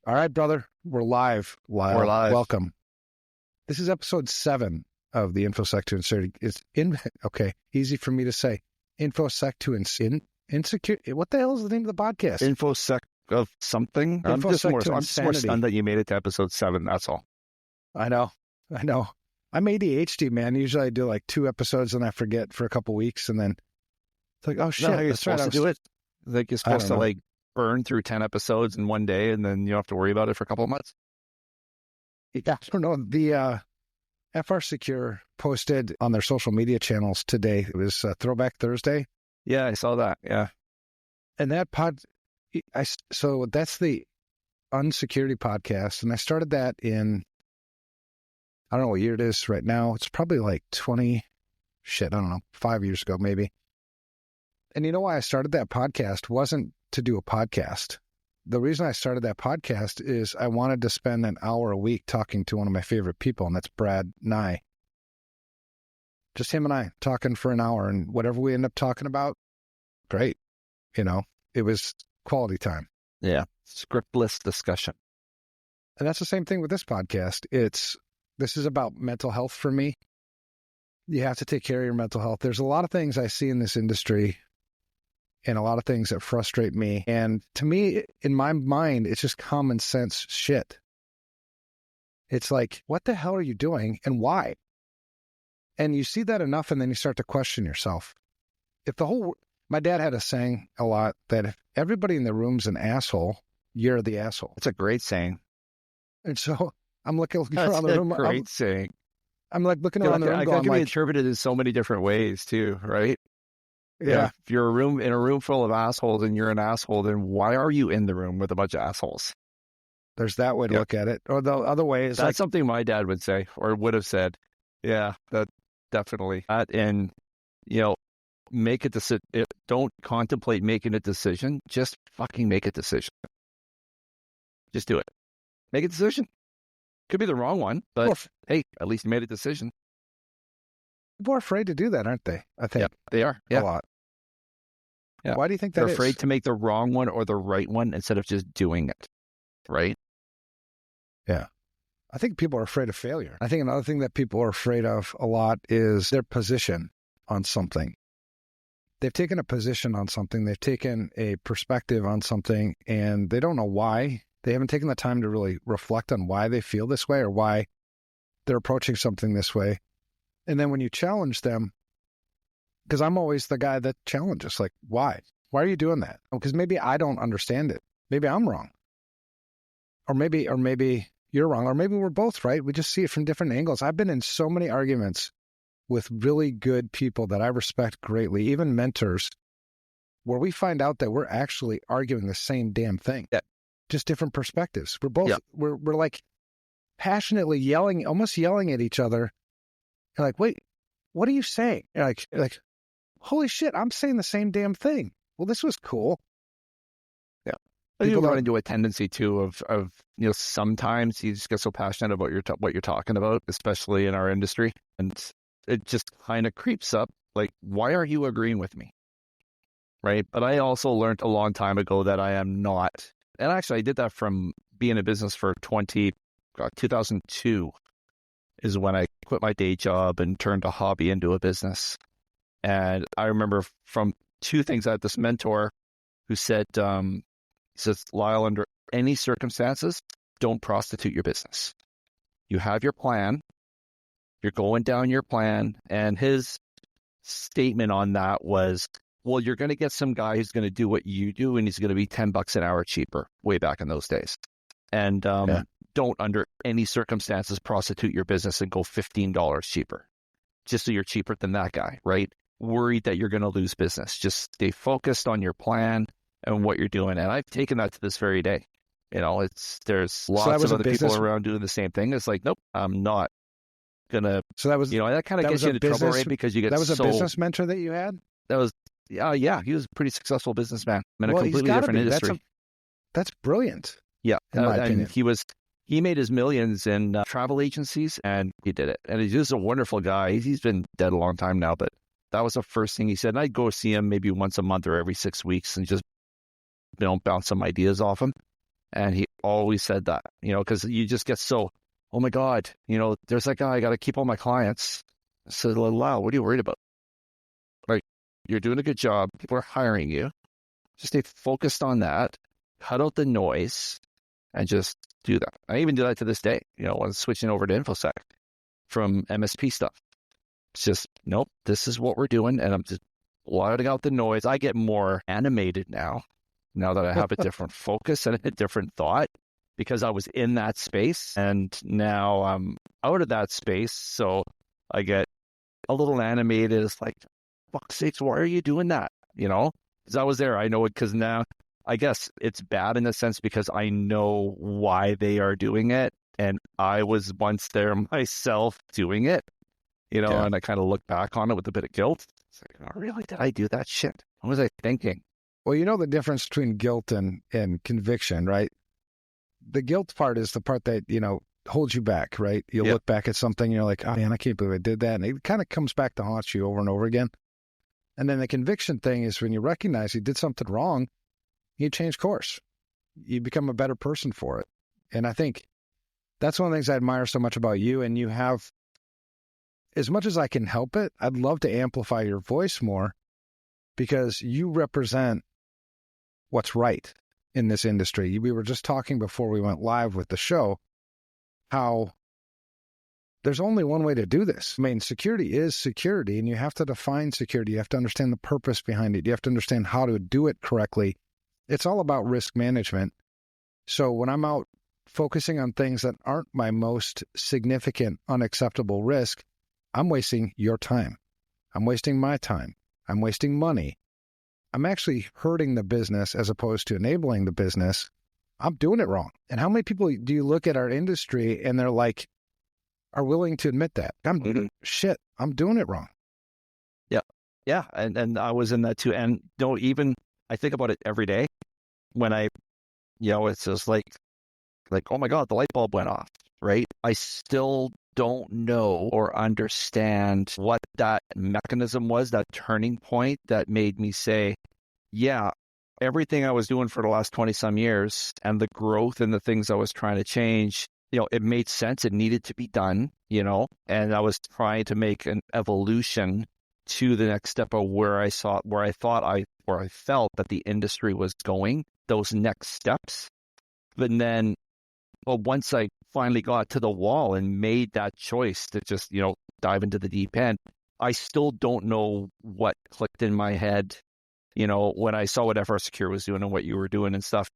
All right, brother. We're live. Lyle. We're live. Welcome. This is episode 7 of the InfoSec to Insecurity. It's okay. Easy for me to say. InfoSec to Insecurity. What the hell is the name of the podcast? InfoSec of something. I'm just more stunned that you made it to episode 7. That's all. I know. I'm ADHD, man. Usually I do like 2 episodes and I forget for a couple weeks, and then it's like, oh shit, you're supposed to do it. Like you're supposed to like burn through 10 episodes in one day, and then you don't have to worry about it for a couple of months. Yeah, I don't know. The FR Secure posted on their social media channels today. It was Throwback Thursday. Yeah, I saw that. Yeah, and that so that's the Unsecurity podcast, and I started that in, I don't know what year it is right now. It's probably like 5 years ago, maybe. And you know why I started that podcast wasn't to do a podcast. The reason I started that podcast is I wanted to spend an hour a week talking to one of my favorite people, and that's Brad Nye. Just him and I talking for an hour, and whatever we end up talking about, great. You know, it was quality time. Yeah, scriptless discussion. And that's the same thing with this podcast. This is about mental health for me. You have to take care of your mental health. There's a lot of things I see in this industry and a lot of things that frustrate me. And to me, in my mind, it's just common sense shit. It's like, what the hell are you doing and why? And you see that enough, and then you start to question yourself. My dad had a saying a lot that if everybody in the room's an asshole, you're the asshole. It's a great saying. And so I'm looking around the room. Great saying. I'm like looking around the room. It can be interpreted in so many different ways too, right? Yeah. If you're in a room full of assholes and you're an asshole, then why are you in the room with a bunch of assholes? There's that way to look at it. Or the other way is that's something my dad would say or would have said. Yeah, that definitely. And make a decision. Don't contemplate making a decision. Just fucking make a decision. Just do it. Make a decision. Could be the wrong one, but hey, at least you made a decision. People are afraid to do that, aren't they? I think they are. A lot. Yeah. Why do you think that they're afraid to make the wrong one or the right one instead of just doing it? Right? Yeah. I think people are afraid of failure. I think another thing that people are afraid of a lot is their position on something. They've taken a position on something. They've taken a perspective on something, and they don't know why. They haven't taken the time to really reflect on why they feel this way or why they're approaching something this way. And then when you challenge them, because I'm always the guy that challenges, like, why? Why are you doing that? Because maybe I don't understand it. Maybe I'm wrong. Or maybe you're wrong. Or maybe we're both right. We just see it from different angles. I've been in so many arguments with really good people that I respect greatly, even mentors, where we find out that we're actually arguing the same damn thing. Yeah. Just different perspectives. We're both, we're like passionately almost yelling at each other. You're like, wait, what are you saying? You're like, holy shit, I'm saying the same damn thing. Well, this was cool. Yeah. People run into a tendency too of sometimes you just get so passionate about what you're talking about, especially in our industry. And it just kind of creeps up. Like, why are you agreeing with me? Right. But I also learned a long time ago that I am not. And actually, I did that from being in business for 2002 is when I quit my day job and turned a hobby into a business. And I remember from 2 things, I had this mentor who said, he says, Lyle, under any circumstances, don't prostitute your business. You have your plan. You're going down your plan. And his statement on that was, well, you're going to get some guy who's going to do what you do, and he's going to be $10 an hour cheaper way back in those days. And don't under any circumstances prostitute your business and go $15 cheaper, just so you're cheaper than that guy, right? Worried that you're going to lose business. Just stay focused on your plan and what you're doing. And I've taken that to this very day. There's lots of other people around doing the same thing. It's like, nope, I'm not going to. So that was, that kind of gets you into trouble, right? Because you get that was a business mentor that you had? That was, yeah, he was a pretty successful businessman in a completely different industry. That's brilliant. Yeah. In my opinion. He made his millions in travel agencies, and he did it. And he's just a wonderful guy. He's been dead a long time now, but that was the first thing he said. And I'd go see him maybe once a month or every 6 weeks and just bounce some ideas off him. And always said that, because you just get so, oh my God, there's that guy, I got to keep all my clients. I said, Lyle, what are you worried about? Like, you're doing a good job. People are hiring you. Just stay focused on that. Cut out the noise and just do that. I even do that to this day, when I'm switching over to InfoSec from MSP stuff. It's just, nope, this is what we're doing. And I'm just blotting out the noise. I get more animated now that I have a different focus and a different thought, because I was in that space and now I'm out of that space. So I get a little animated. It's like, fuck's sakes, why are you doing that? Because I was there. I know it, because now I guess it's bad in a sense because I know why they are doing it. And I was once there myself doing it, and I kind of look back on it with a bit of guilt. It's like, oh, really? Did I do that shit? What was I thinking? Well, the difference between guilt and conviction, right? The guilt part is the part that, holds you back, right? You look back at something, you're like, oh man, I can't believe I did that. And it kind of comes back to haunt you over and over again. And then the conviction thing is when you recognize you did something wrong, you change course. You become a better person for it. And I think that's one of the things I admire so much about you. And you have, as much as I can help it, I'd love to amplify your voice more, because you represent what's right in this industry. We were just talking before we went live with the show, how there's only one way to do this. I mean, security is security, and you have to define security. You have to understand the purpose behind it. You have to understand how to do it correctly. It's all about risk management. So when I'm out focusing on things that aren't my most significant, unacceptable risk, I'm wasting your time. I'm wasting my time. I'm wasting money. I'm actually hurting the business as opposed to enabling the business. I'm doing it wrong. And how many people do you look at our industry and they're like, are willing to admit that? I'm doing it wrong. Yeah. Yeah. And I was in that too. And even I think about it every day when it's just like, oh my God, the light bulb went off, right? I still don't know or understand what that mechanism was, that turning point that made me say, yeah, everything I was doing for the last 20 some years and the growth and the things I was trying to change, it made sense. It needed to be done, and I was trying to make an evolution to the next step of where I felt that the industry was going, those next steps. But then, once I finally got to the wall and made that choice to just, dive into the deep end, I still don't know what clicked in my head, when I saw what FR was doing and what you were doing and stuff.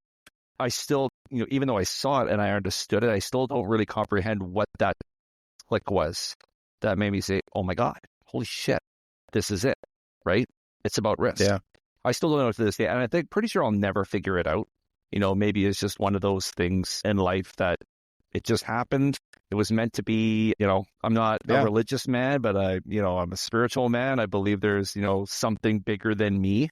I still, even though I saw it and I understood it, I still don't really comprehend what that click was that made me say, oh my God, holy shit, this is it, right? It's about risk. Yeah. I still don't know to this day. And I think pretty sure I'll never figure it out. Maybe it's just one of those things in life that it just happened. It was meant to be, I'm not a religious man, but I'm a spiritual man. I believe there's, something bigger than me,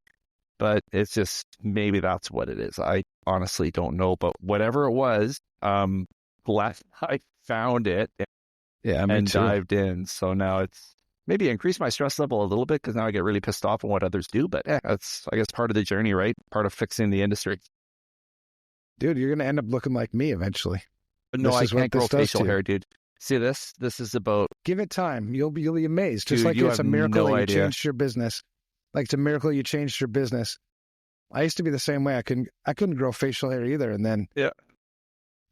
but it's just, maybe that's what it is. I honestly don't know, but whatever it was, glad I found it and dived in. So now it's maybe increased my stress level a little bit, because now I get really pissed off on what others do, but that's, I guess, part of the journey, right? Part of fixing the industry. Dude, you're going to end up looking like me eventually. But no, I can't grow facial hair, dude. See this? This is about... Give it time. You'll be amazed. Just dude, like it's a miracle that you changed your business. Like it's a miracle you changed your business. I used to be the same way. I couldn't grow facial hair either. And then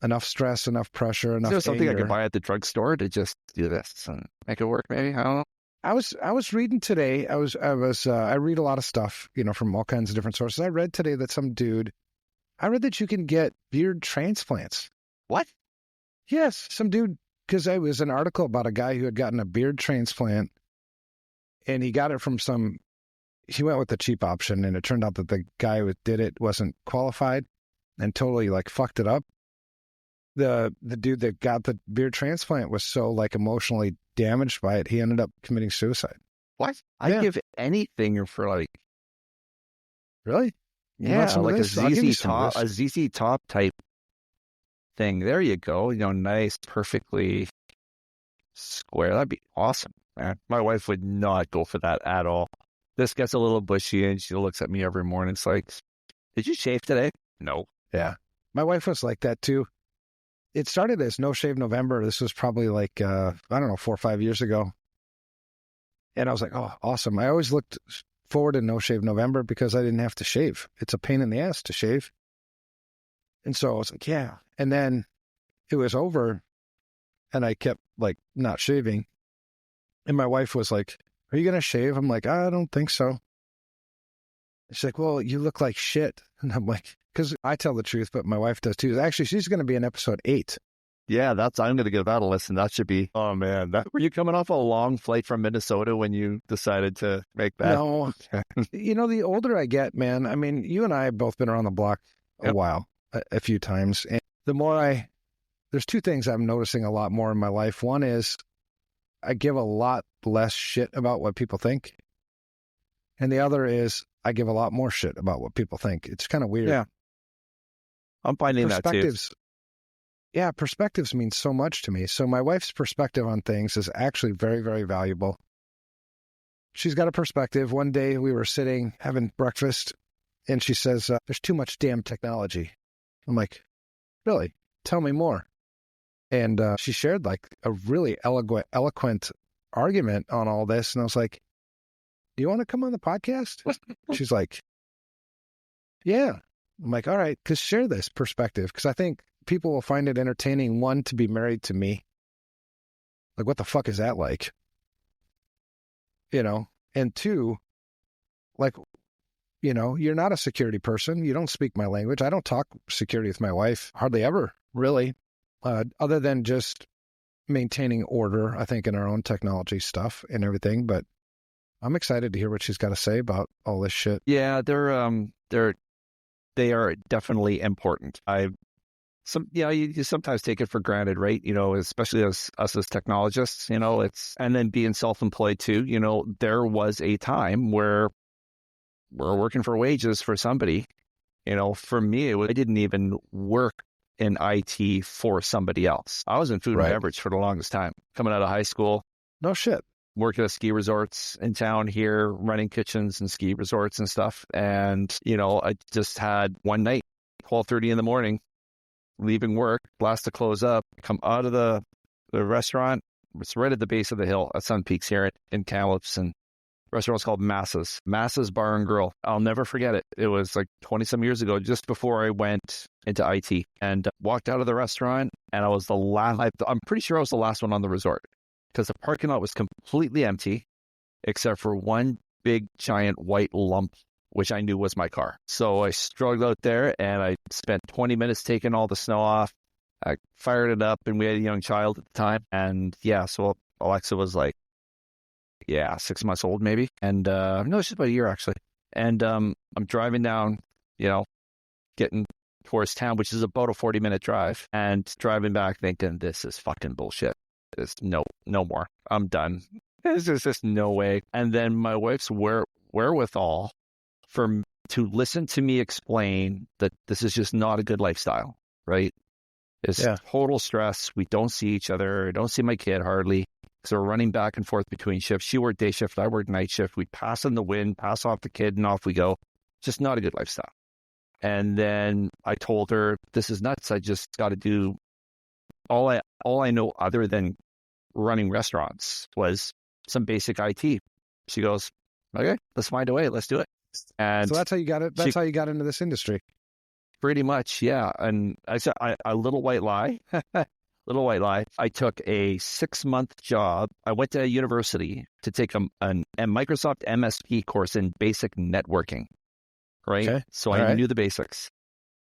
enough stress, enough pressure, enough Is there something anger. I could buy at the drugstore to just do this and make it work maybe? I don't know. I was reading today. I read a lot of stuff, from all kinds of different sources. I read today that I read that you can get beard transplants. What? Yes, some dude, because there was an article about a guy who had gotten a beard transplant, and he got it from he went with the cheap option, and it turned out that the guy who did it wasn't qualified and totally fucked it up. The dude that got the beard transplant was so emotionally damaged by it, he ended up committing suicide. What? I'd give anything for Really? Yeah, like a ZZ Top type thing. There you go. Nice, perfectly square. That'd be awesome, man. My wife would not go for that at all. This gets a little bushy, and she looks at me every morning. It's like, did you shave today? No. Yeah. My wife was like that too. It started as No Shave November. This was probably like, I don't know, 4 or 5 years ago. And I was like, oh, awesome. I always looked forward to No Shave November because I didn't have to shave. It's a pain in the ass to shave. And so I was like, yeah. And then it was over and I kept like not shaving. And my wife was like, are you going to shave? I'm like, I don't think so. She's like, well, you look like shit. And I'm like, because I tell the truth, but my wife does too. Actually, she's going to be in episode 8. Yeah, I'm going to give that a listen. That should be, oh man, were you coming off a long flight from Minnesota when you decided to make that? No, the older I get, man, I mean, you and I have both been around the block a while, a few times. And the more there's two things I'm noticing a lot more in my life. One is I give a lot less shit about what people think. And the other is I give a lot more shit about what people think. It's kind of weird. Yeah. I'm finding that too. Yeah, perspectives mean so much to me. So my wife's perspective on things is actually very, very valuable. She's got a perspective. One day we were sitting having breakfast and she says, there's too much damn technology. I'm like, really? Tell me more. And she shared like a really eloquent argument on all this. And I was like, do you want to come on the podcast? She's like, yeah. I'm like, all right, because share this perspective. Because I think people will find it entertaining, one, to be married to me. Like, what the fuck is that like? And two, like, you're not a security person. You don't speak my language. I don't talk security with my wife, hardly ever, really, other than just maintaining order, I think, in our own technology stuff and everything. But I'm excited to hear what she's got to say about all this shit. Yeah, they are definitely important. You sometimes take it for granted, right? Especially us as technologists, and then being self-employed too, there was a time where we're working for wages for somebody. For me, I didn't even work in IT for somebody else. I was in food and beverage for the longest time, coming out of high school. No shit. Working at ski resorts in town here, running kitchens and ski resorts and stuff. And, I just had one night, 12:30 in the morning, leaving work, last to close up, come out of the restaurant. It's right at the base of the hill at Sun Peaks here in Kamloops, and the restaurant's called Massa's Bar and Grill. I'll never forget it. It was like 20 some years ago, just before I went into IT, and walked out of the restaurant, and I was the last. I'm pretty sure I was the last one on the resort because the parking lot was completely empty except for one big giant white lump, which I knew was my car. So I struggled out there and I spent 20 minutes taking all the snow off. I fired it up, and we had a young child at the time. And so Alexa was like, 6 months old maybe. And no, she's about a year actually. And I'm driving down, getting towards town, which is about a 40-minute drive, and driving back thinking, this is fucking bullshit. There's no more. I'm done. There's just no way. And then my wife's wherewithal to listen to me explain that this is just not a good lifestyle, right? It's total stress. We don't see each other. I don't see my kid hardly. So we're running back and forth between shifts. She worked day shift. I worked night shift. We pass in the wind, pass off the kid, and off we go. Just not a good lifestyle. And then I told her, this is nuts. I just got to do all I know other than running restaurants was some basic IT. She goes, okay, let's find a way. Let's do it. And so that's how you got it. That's how you got into this industry. Pretty much, yeah. And I said, a little white lie. I took a 6-month job. I went to university to take a Microsoft MSP course in basic networking, right? Okay. So I knew the basics.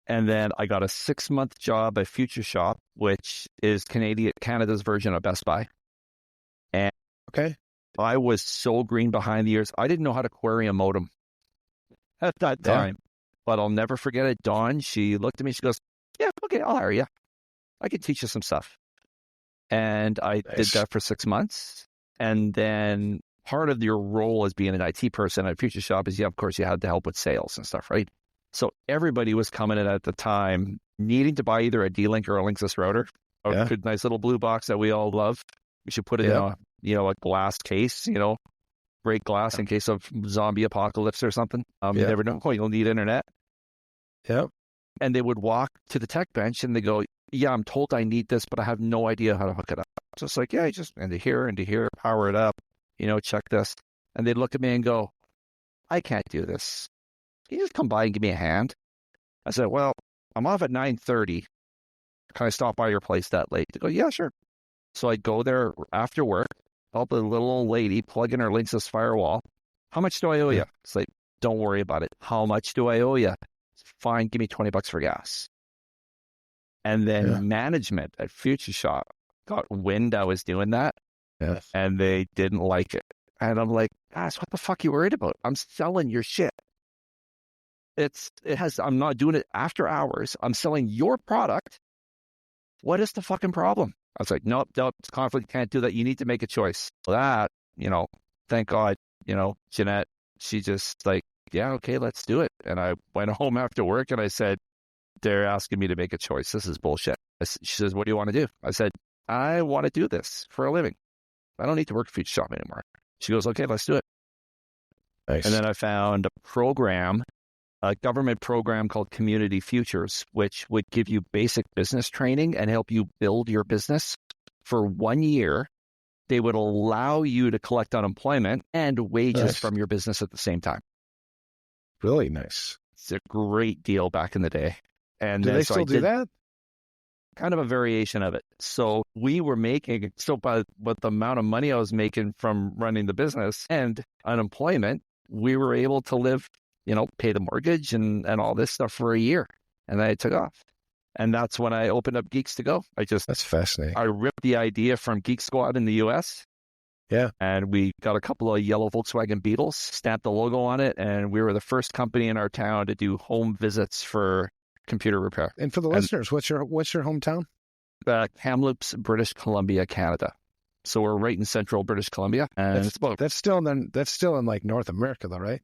And then I got a 6-month job at Future Shop, which is Canada's version of Best Buy. And I was so green behind the ears. I didn't know how to query a modem at that time. But I'll never forget it. Dawn, she looked at me, she goes, yeah, okay, I'll hire you. I can teach you some stuff. And I did that for 6 months. And then part of your role as being an IT person at Future Shop is, of course, you had to help with sales and stuff, right? So everybody was coming in at the time needing to buy either a D-Link or a Linksys router, a good, nice little blue box that we all love. We should put it in a glass case, break glass in case of zombie apocalypse or something. You never know. You'll need internet. Yep. And they would walk to the tech bench and they go, yeah, I'm told I need this, but I have no idea how to hook it up. So it's like, yeah, you just into here, power it up, check this. And they'd look at me and go, I can't do this. Can you just come by and give me a hand? I said, well, I'm off at 9:30. Can I stop by your place that late? They go, yeah, sure. So I'd go there after work, help a little old lady plug in her Linksys firewall. How much do I owe you? It's like, don't worry about it. How much do I owe you? Fine, give me $20 for gas. And then management at Future Shop got wind I was doing that, and they didn't like it. And I'm like, guys, what the fuck are you worried about? I'm selling your shit. I'm not doing it after hours. I'm selling your product. What is the fucking problem? I was like, nope, it's conflict. Can't do that. You need to make a choice. That, thank God, Jeanette, she just like, yeah, okay, let's do it. And I went home after work and I said, they're asking me to make a choice. This is bullshit. She says, what do you want to do? I said, I want to do this for a living. I don't need to work at Future Shop anymore. She goes, okay, let's do it. Nice. And then I found a government program called Community Futures, which would give you basic business training and help you build your business for 1 year. They would allow you to collect unemployment and wages from your business at the same time. Really nice. It's a great deal back in the day. And do they still do that? Kind of a variation of it. So we were making, by what the amount of money I was making from running the business and unemployment, we were able to live, pay the mortgage and all this stuff for a year. And then I took off. And that's when I opened up Geeks to Go. That's fascinating. I ripped the idea from Geek Squad in the US. Yeah. And we got a couple of yellow Volkswagen Beetles, stamped the logo on it. And we were the first company in our town to do home visits for computer repair. And for the listeners, what's your hometown? Kamloops, British Columbia, Canada. So we're right in central British Columbia. And that's still in like North America though, right?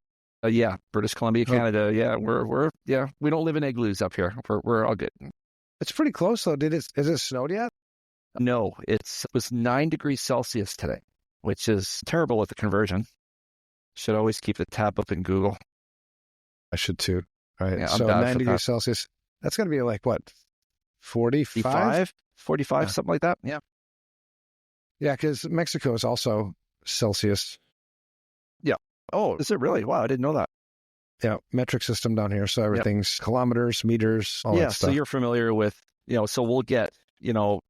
Yeah, British Columbia, Canada. Yeah, we don't live in igloos up here. We're all good. It's pretty close though. Is it snowed yet? No, it was 9 degrees Celsius today, which is terrible with the conversion. Should always keep the tab up in Google. I should too. All right. Yeah, so 9 degrees Celsius. That's going to be like what? 45? 45, something like that. Yeah. Yeah, because Mexico is also Celsius. Yeah. Oh, is it really? Wow, I didn't know that. Yeah, metric system down here. So everything's kilometers, meters, all that stuff. So you're familiar with, so we'll get, now,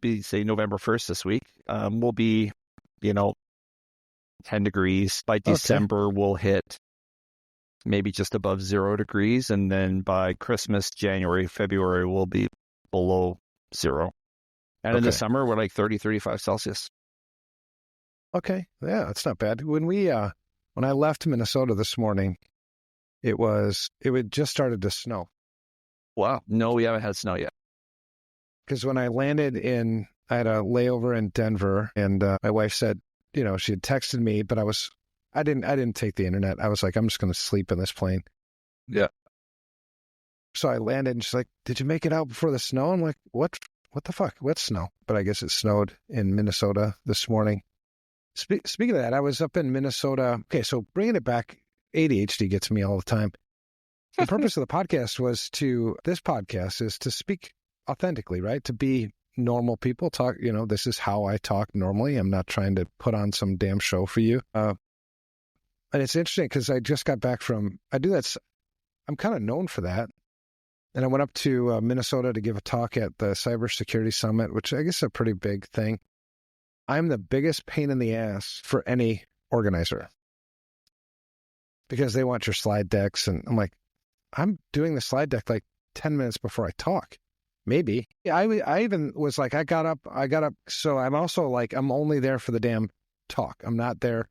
be say November 1st this week, we'll be, 10 degrees. By December, we'll hit maybe just above 0 degrees. And then by Christmas, January, February, we'll be below 0. And in the summer, we're like 30, 35 Celsius. Okay. Yeah, that's not bad. When I left Minnesota this morning, it had just started to snow. Wow. No, we haven't had snow yet. Because when I landed I had a layover in Denver, and my wife said, she had texted me, but I didn't take the internet. I was like, I'm just going to sleep in this plane. Yeah. So I landed and she's like, did you make it out before the snow? I'm like, what the fuck? What snow? But I guess it snowed in Minnesota this morning. Speaking of that, I was up in Minnesota. Okay, so bringing it back, ADHD gets me all the time. The purpose of the podcast this podcast is to speak authentically, right? To be normal people, talk, this is how I talk normally. I'm not trying to put on some damn show for you. And it's interesting because I just got back I'm kind of known for that. And I went up to Minnesota to give a talk at the Cybersecurity Summit, which I guess is a pretty big thing. I'm the biggest pain in the ass for any organizer because they want your slide decks. And I'm like, I'm doing the slide deck like 10 minutes before I talk. Maybe. Yeah, I even was like, I got up. So I'm also like, I'm only there for the damn talk. I'm not there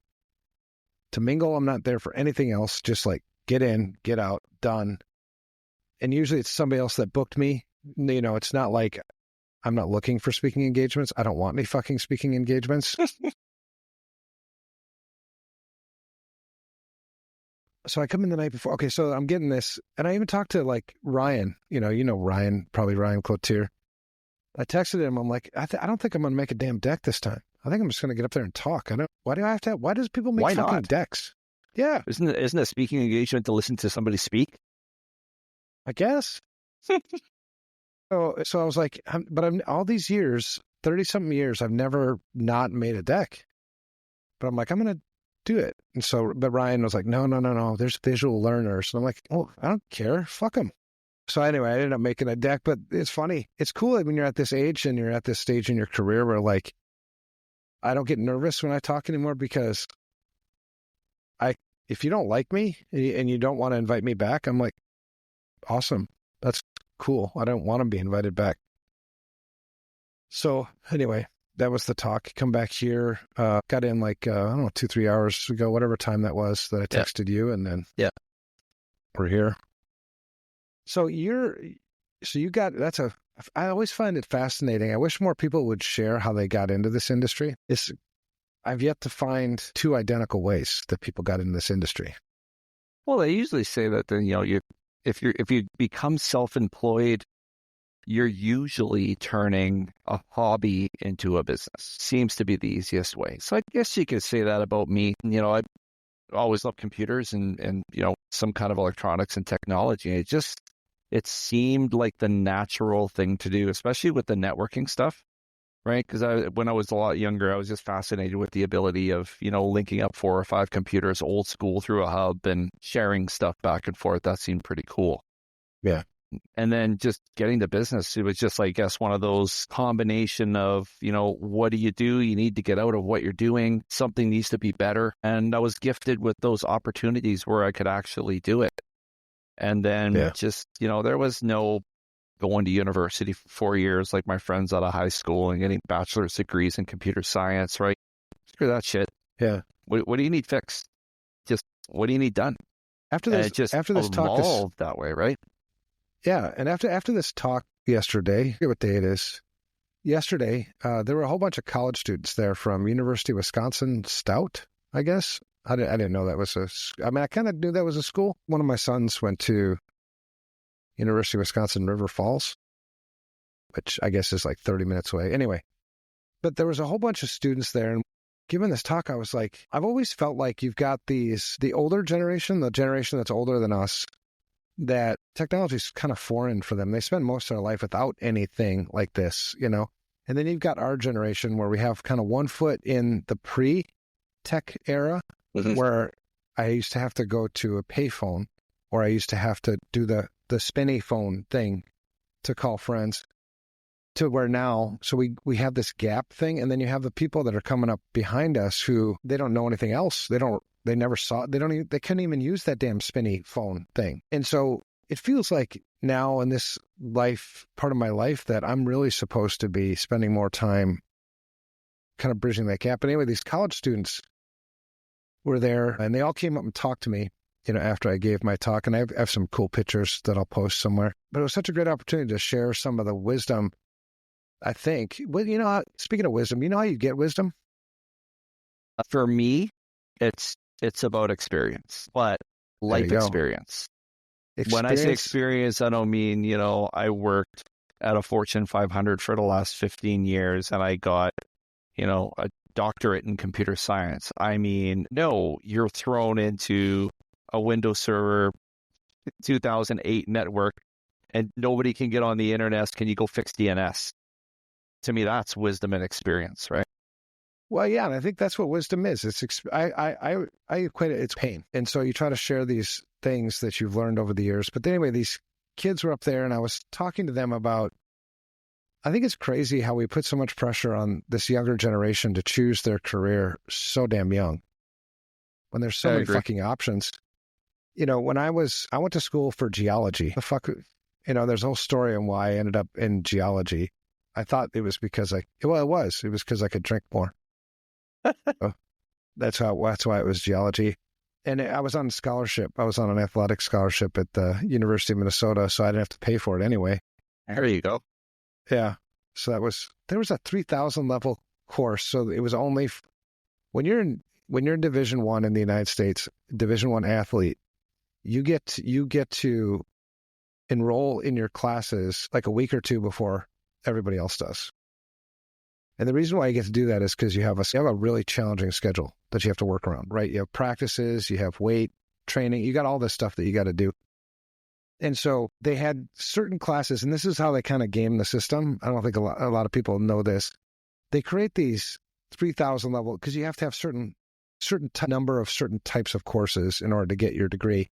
to mingle. I'm not there for anything else. Just like get in, get out, done. And usually it's somebody else that booked me. It's not like I'm not looking for speaking engagements. I don't want any fucking speaking engagements. So I come in the night before. Okay, so I'm getting this. And I even talked to like Ryan, Ryan, probably Ryan Cloutier. I texted him. I'm like, I don't think I'm going to make a damn deck this time. I think I'm just going to get up there and talk. Why does people make fucking decks? Yeah. Isn't a speaking engagement to listen to somebody speak? I guess. So I was like, I'm all these years, 30 something years, I've never not made a deck. But I'm like, I'm going to do it. And so, but Ryan was like, no. There's visual learners. And I'm like, oh, I don't care. Fuck them. So anyway, I ended up making a deck, but it's funny. It's cool when you're at this age and you're at this stage in your career where like, I don't get nervous when I talk anymore because if you don't like me and you don't want to invite me back, I'm like, awesome. That's cool. I don't want to be invited back. So anyway, that was the talk. Come back here. Got in like, I don't know, 2-3 hours ago, whatever time that was that I texted you, and then we're here. So I always find it fascinating. I wish more people would share how they got into this industry. I've yet to find two identical ways that people got into this industry. Well, they usually say that then, if you become self-employed, you're usually turning a hobby into a business. Seems to be the easiest way. So I guess you could say that about me. I always loved computers and some kind of electronics and technology. It seemed like the natural thing to do, especially with the networking stuff, right? Because when I was a lot younger, I was just fascinated with the ability of, linking up 4 or 5 computers old school through a hub and sharing stuff back and forth. That seemed pretty cool. Yeah. And then just getting to business, it was just, I guess, one of those combination of, what do? You need to get out of what you're doing. Something needs to be better. And I was gifted with those opportunities where I could actually do it. And then there was no going to university for 4 years like my friends out of high school and getting bachelor's degrees in computer science, right? Screw that shit. Yeah. What do you need fixed? Just what do you need done? After this talk, evolved that way, right? Yeah, and after this talk yesterday, I forget what day it is. Yesterday, there were a whole bunch of college students there from University of Wisconsin Stout, I guess. I didn't know that was I kind of knew that was a school. One of my sons went to University of Wisconsin River Falls, which I guess is like 30 minutes away. Anyway, but there was a whole bunch of students there. And given this talk, I was like, I've always felt like you've got the older generation, the generation that's older than us, that technology is kind of foreign for them. They spend most of their life without anything like this, And then you've got our generation where we have kind of one foot in the pre-tech era, where I used to have to go to a payphone, or I used to have to do the spinny phone thing to call friends, to where now, so we have this gap thing. And then you have the people that are coming up behind us who they don't know anything else. They never saw it. They couldn't even use that damn spinny phone thing. And so it feels like now in this part of my life, that I'm really supposed to be spending more time kind of bridging that gap. But anyway, these college students were there and they all came up and talked to me, after I gave my talk, and I have some cool pictures that I'll post somewhere. But it was such a great opportunity to share some of the wisdom, I think. Well, speaking of wisdom, how you get wisdom? For me, it's about experience, but life experience. When I say experience, I don't mean, I worked at a Fortune 500 for the last 15 years and I got, a doctorate in computer science. I mean, no, you're thrown into a Windows Server 2008 network and nobody can get on the internet. Can you go fix DNS? To me, that's wisdom and experience, right? Well, yeah, and I think that's what wisdom is. I equate it, it's pain. And so you try to share these things that you've learned over the years. But anyway, these kids were up there and I was talking to them about, I think it's crazy how we put so much pressure on this younger generation to choose their career so damn young when there's so many fucking options. When I went to school for geology. There's a whole story on why I ended up in geology. I thought it was because it was because I could drink more. That's why it was geology. And I was on a scholarship. I was on an athletic scholarship at the University of Minnesota, so I didn't have to pay for it anyway. There you go. Yeah. So there was a 3,000 level course. So it was only when you're in Division I in the United States, Division I athlete, you get to enroll in your classes like a week or two before everybody else does. And the reason why you get to do that is because you have a really challenging schedule that you have to work around, right? You have practices, you have weight training, you got all this stuff that you got to do. And so they had certain classes, and this is how they kind of game the system. I don't think a lot of people know this. They create these 3,000 level, because you have to have certain number of certain types of courses in order to get your degree.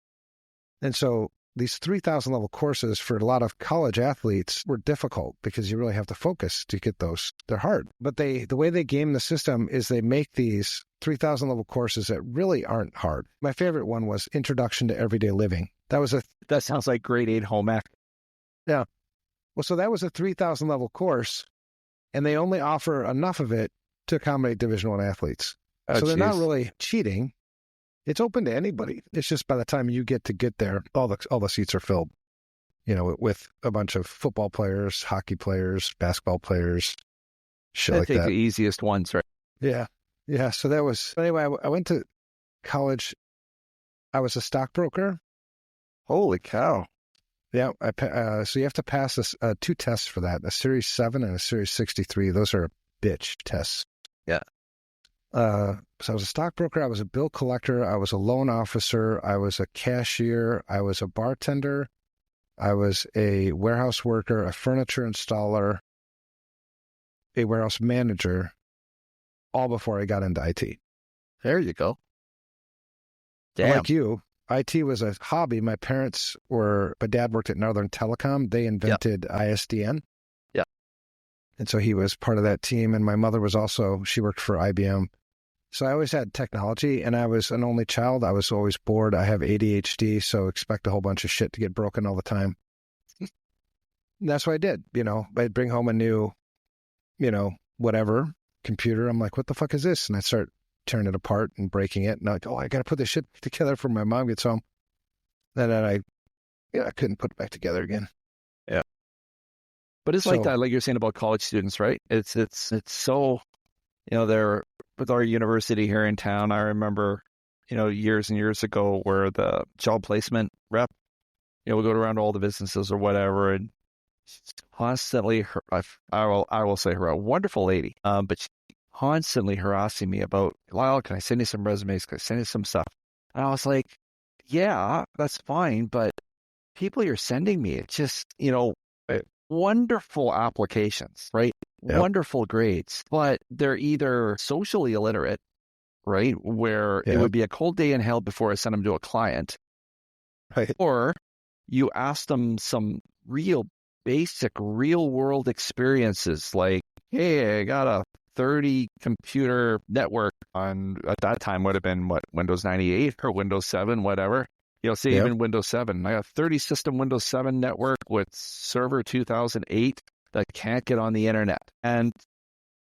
And so these 3,000 level courses for a lot of college athletes were difficult because you really have to focus to get those. They're hard. But the way they game the system is they make these 3,000 level courses that really aren't hard. My favorite one was Introduction to Everyday Living. That sounds like grade 8 home ec. Yeah. Well, so that was a 3,000 level course, and they only offer enough of it to accommodate Division I athletes. So they're not really cheating. It's open to anybody. It's just by the time you get there, all the seats are filled, with a bunch of football players, hockey players, basketball players, shit like that. The easiest ones, right? Yeah. Yeah. So that was, anyway, I went to college. I was a stockbroker. Holy cow. Yeah. So you have to pass two tests for that, a Series 7 and a Series 63. Those are bitch tests. Yeah. So I was a stockbroker, I was a bill collector, I was a loan officer, I was a cashier, I was a bartender, I was a warehouse worker, a furniture installer, a warehouse manager, all before I got into IT. There you go. Damn. Like you, IT was a hobby. My dad worked at Northern Telecom. They invented ISDN. Yeah. And so he was part of that team. And my mother she worked for IBM. So I always had technology, and I was an only child. I was always bored. I have ADHD, so expect a whole bunch of shit to get broken all the time. And that's what I did. I'd bring home a new, whatever computer. I'm like, what the fuck is this? And I start tearing it apart and breaking it. And I'm like, I got to put this shit together before my mom gets home. And then I couldn't put it back together again. Yeah. But it's like that, like you're saying about college students, right? It's so, they're with our university here in town. I remember, years and years ago where the job placement rep, we'll go around to all the businesses or whatever, and she's constantly, I will say her, a wonderful lady, but she's constantly harassing me about, Lyle, can I send you some resumes? Can I send you some stuff? And I was like, yeah, that's fine, but people you're sending me, it's just, wonderful applications, right? Yep. Wonderful grades, but they're either socially illiterate, right? Where it would be a cold day in hell before I send them to a client. Right. Or you ask them some basic real world experiences like, hey, I got a 30 computer network on, at that time would have been Windows 98 or Windows 7, whatever. Even Windows 7. I got a 30 system Windows 7 network with server 2008 that can't get on the internet. And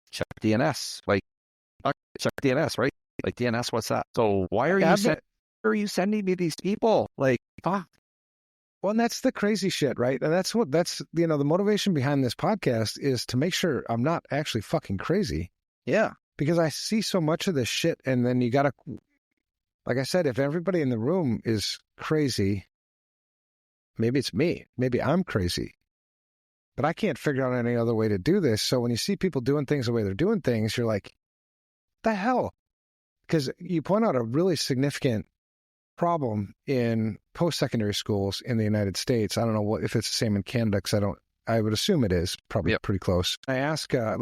check DNS. Check DNS, right? Like DNS, what's that? So why are you sending me these people? Like, fuck. Well, and that's the crazy shit, right? And that's the motivation behind this podcast is to make sure I'm not actually fucking crazy. Yeah. Because I see so much of this shit, and then you gotta, like I said, if everybody in the room is crazy, maybe it's me. Maybe I'm crazy. But I can't figure out any other way to do this. So when you see people doing things the way they're doing things, you're like, the hell? Because you point out a really significant problem in post-secondary schools in the United States. I don't know if it's the same in Canada, because I would assume it is, probably pretty close. I ask, I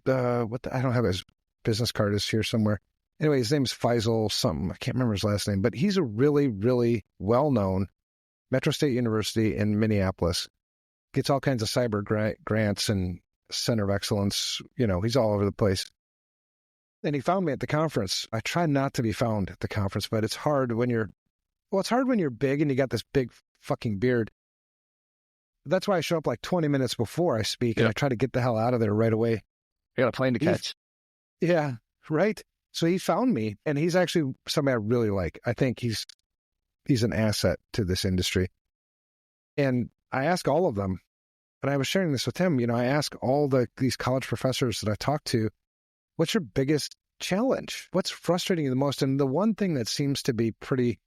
don't have his business card is here somewhere. Anyway, his name's Faisal something. I can't remember his last name, but he's a really, really well-known Metro State University in Minneapolis. Gets all kinds of cyber grants and Center of Excellence. He's all over the place. And he found me at the conference. I try not to be found at the conference, but it's hard when you're big and you got this big fucking beard. That's why I show up like 20 minutes before I speak, and I try to get the hell out of there right away. You got a plane to catch. Yeah, right. So he found me, and he's actually somebody I really like. I think he's an asset to this industry. And I ask all of them, and I was sharing this with him, I ask all these college professors that I talk to, what's your biggest challenge? What's frustrating you the most? And the one thing that seems to be pretty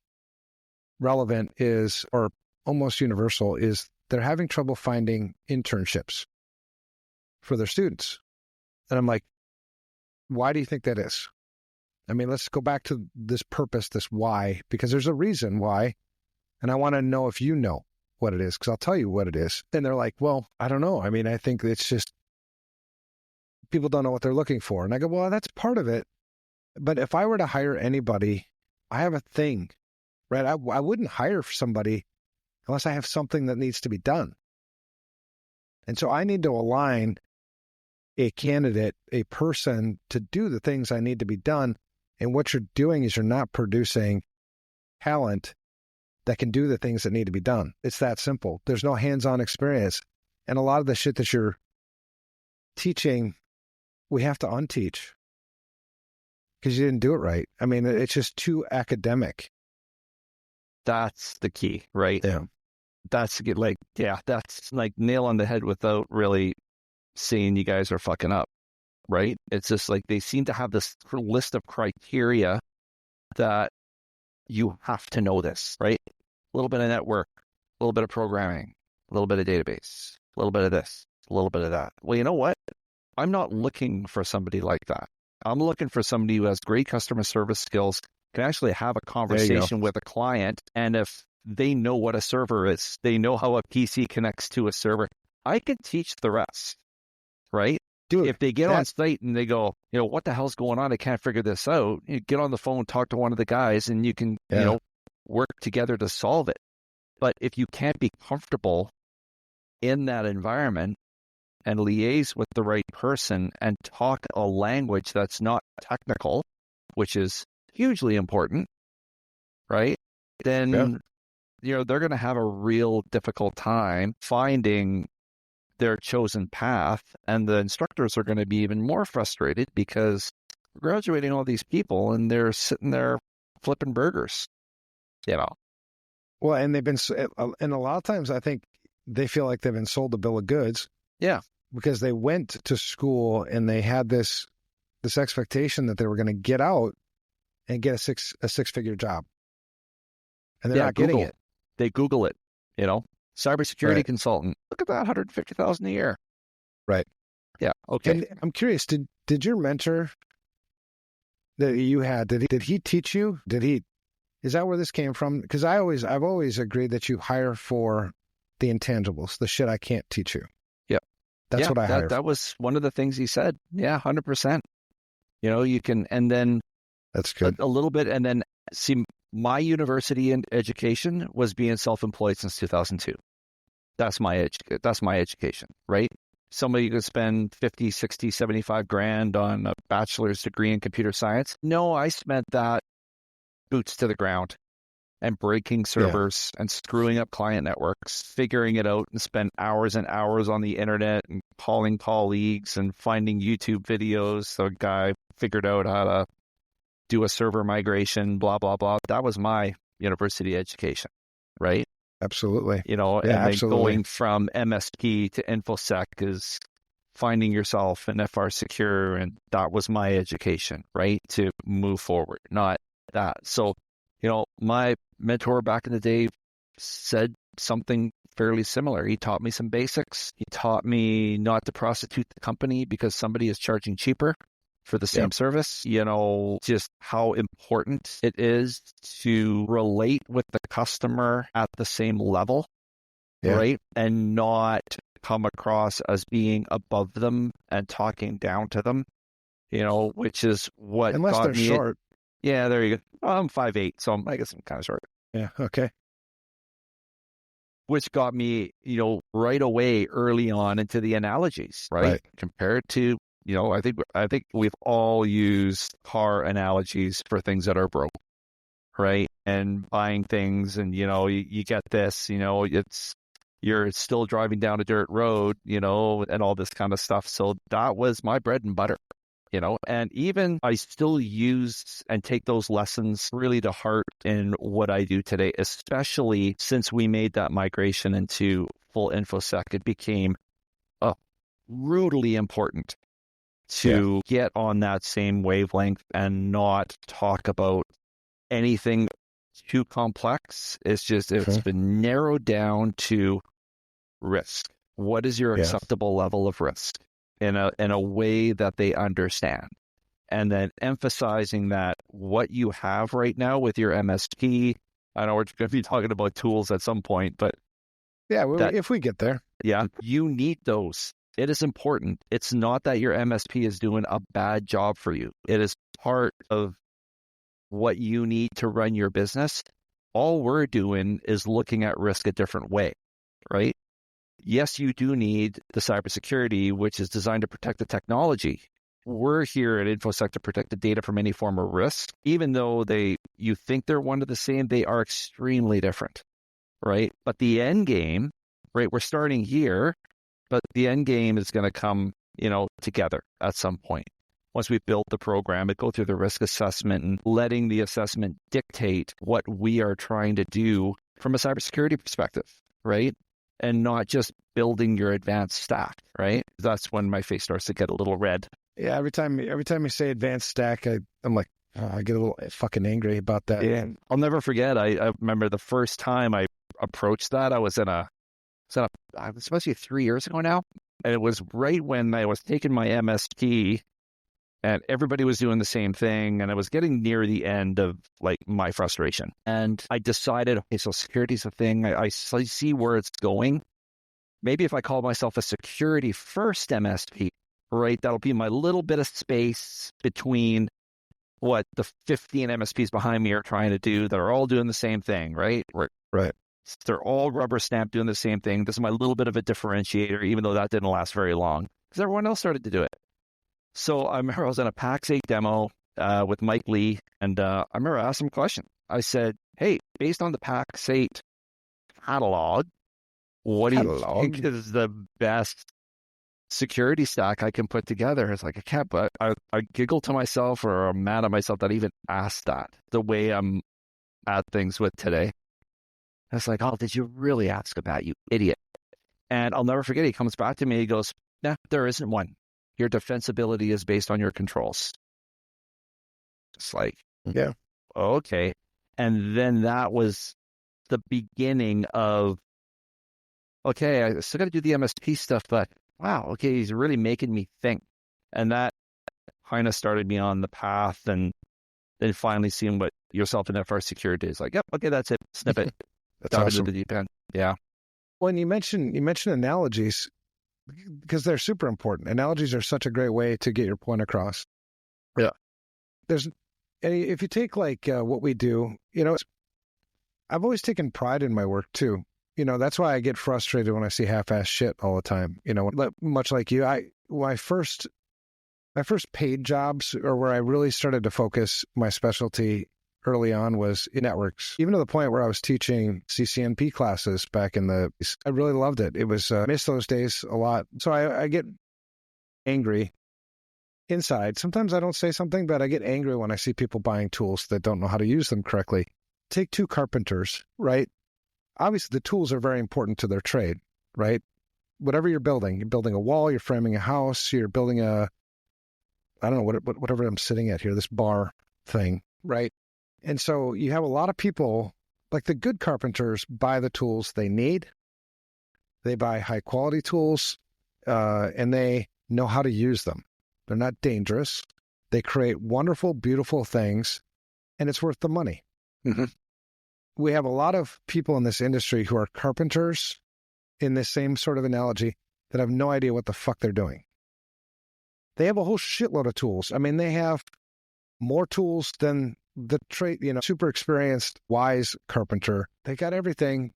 relevant is, or almost universal, is they're having trouble finding internships for their students. And I'm like, why do you think that is? I mean, let's go back to this purpose, this why, because there's a reason why. And I want to know if you know what it is, because I'll tell you what it is. And they're like, well, I don't know. I mean, I think it's just people don't know what they're looking for. And I go, well, that's part of it. But if I were to hire anybody, I have a thing, right? I wouldn't hire somebody unless I have something that needs to be done. And so I need to align a candidate, a person, to do the things I need to be done. And what you're doing is you're not producing talent that can do the things that need to be done. It's that simple. There's no hands-on experience. And a lot of the shit that you're teaching, we have to unteach because you didn't do it right. I mean, it's just too academic. That's the key, right? Yeah. That's like nail on the head without really saying you guys are fucking up, right? It's just like they seem to have this list of criteria that you have to know this, right? A little bit of network, a little bit of programming, a little bit of database, a little bit of this, a little bit of that. Well, you know what? I'm not looking for somebody like that. I'm looking for somebody who has great customer service skills, can actually have a conversation with a client, and if they know what a server is, they know how a PC connects to a server, I can teach the rest, right? Dude, if they get on site and they go, what the hell's going on? I can't figure this out. You get on the phone, talk to one of the guys, and you can, work together to solve it. But if you can't be comfortable in that environment and liaise with the right person and talk a language that's not technical, which is hugely important, right? Then, they're going to have a real difficult time finding their chosen path, and the instructors are going to be even more frustrated because we're graduating all these people and they're sitting there flipping burgers, Well, and they've been, and a lot of times I think they feel like they've been sold a bill of goods. Yeah. Because they went to school and they had this expectation that they were going to get out and get a six-figure job. And they're not getting it. They Google it, cybersecurity consultant. Look at that, $150,000 a year. Right. Yeah. Okay. And I'm curious, did your mentor that you had, did he teach you? Is that where this came from? Because I've always agreed that you hire for the intangibles, the shit I can't teach you. Yeah. That's what I hired. That was one of the things he said. Yeah, 100%. You can, and then that's good. A little bit, and then see, my university and education was being self-employed since 2002. That's my education, right? Somebody could spend 50, 60, 75 grand on a bachelor's degree in computer science. No, I spent that boots to the ground and breaking servers and screwing up client networks, figuring it out, and spent hours and hours on the internet and calling colleagues and finding YouTube videos. So a guy figured out how to do a server migration, blah, blah, blah. That was my university education, right? Absolutely. And then going from MSP to InfoSec is finding yourself in FR Secure, and that was my education, right? To move forward, not that. So, my mentor back in the day said something fairly similar. He taught me some basics. He taught me not to prostitute the company because somebody is charging cheaper for the same service, just how important it is to relate with the customer at the same level, right? And not come across as being above them and talking down to them, which is what unless got they're me short. Yeah, there you go. I'm 5'8", so I guess I'm kind of short. Yeah, okay. Which got me, right away early on into the analogies, right? Compared to, I think we've all used car analogies for things that are broke, right? And buying things, and you get this, you're still driving down a dirt road, and all this kind of stuff. So that was my bread and butter, and even I still use and take those lessons really to heart in what I do today, especially since we made that migration into full InfoSec. It became brutally important to get on that same wavelength and not talk about anything too complex. It's been narrowed down to risk. What is your acceptable level of risk in a way that they understand? And then emphasizing that what you have right now with your MSP, I know we're going to be talking about tools at some point, but Yeah, That, if we get there. yeah, you need those. It is important. It's not that your MSP is doing a bad job for you. It is part of what you need to run your business. All we're doing is looking at risk a different way, right? Yes, you do need the cybersecurity, which is designed to protect the technology. We're here at InfoSec to protect the data from any form of risk. Even though you think they're one of the same, they are extremely different, right? But the end game, right, we're starting here, but the end game is going to come, together at some point. Once we build the program and go through the risk assessment and letting the assessment dictate what we are trying to do from a cybersecurity perspective, right? And not just building your advanced stack, right? That's when my face starts to get a little red. Yeah, every time you say advanced stack, I'm like, I get a little fucking angry about that. Yeah, I'll never forget. I remember the first time I approached that. I was it was supposed to be 3 years ago now, and it was right when I was taking my MSP, and everybody was doing the same thing, and I was getting near the end of like my frustration. And I decided, okay, so security's a thing. I see where it's going. Maybe if I call myself a security first MSP, right, that'll be my little bit of space between what the 15 MSPs behind me are trying to do that are all doing the same thing, right? Right. They're all rubber stamped doing the same thing. This is my little bit of a differentiator, even though that didn't last very long because everyone else started to do it. So I remember I was in a PAX 8 demo with Mike Lee, and I remember I asked him a question. I said, hey, based on the PAX 8 catalog, what do you think is the best security stack I can put together? It's like, I can't, but I giggle to myself, or I'm mad at myself that I even asked that, the way I'm at things with today. And it's like, oh, did you really ask about, you idiot? And I'll never forget, he comes back to me, he goes, nah, there isn't one. Your defensibility is based on your controls. It's like, yeah, okay. And then that was the beginning of, okay, I still got to do the MSP stuff, but wow, okay, he's really making me think. And that kind of started me on the path, and then finally seeing what yourself and FR Security is like, yep, okay, that's it, snip it. That's awesome. Into the deep end. Yeah. When you mentioned analogies, because they're super important. Analogies are such a great way to get your point across. Yeah. If you take like what we do, I've always taken pride in my work too. That's why I get frustrated when I see half-ass shit all the time. Much like you, my first paid jobs, or where I really started to focus my specialty early on, was in networks, even to the point where I was teaching CCNP classes back I really loved it. It was, miss those days a lot. So I get angry inside. Sometimes I don't say something, but I get angry when I see people buying tools that don't know how to use them correctly. Take two carpenters, right? Obviously the tools are very important to their trade, right? Whatever you're building a wall, you're framing a house, you're building I don't know, whatever I'm sitting at here, this bar thing, right? And so you have a lot of people, like the good carpenters, buy the tools they need. They buy high quality tools, and they know how to use them. They're not dangerous. They create wonderful, beautiful things, and it's worth the money. Mm-hmm. We have a lot of people in this industry who are carpenters, in this same sort of analogy, that have no idea what the fuck they're doing. They have a whole shitload of tools. I mean, they have more tools than the super experienced, wise carpenter. They got everything,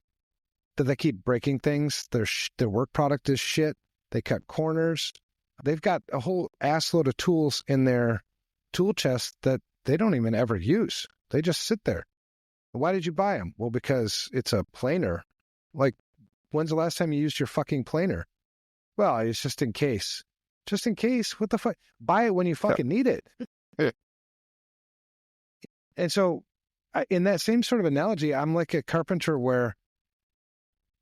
that they keep breaking things. Their work product is shit. They cut corners. They've got a whole assload of tools in their tool chest that they don't even ever use. They just sit there. Why did you buy them? Well, because it's a planer. Like, when's the last time you used your fucking planer? Well, it's just in case. Just in case? What the fuck? Buy it when you fucking need it. And so, in that same sort of analogy, I'm like a carpenter where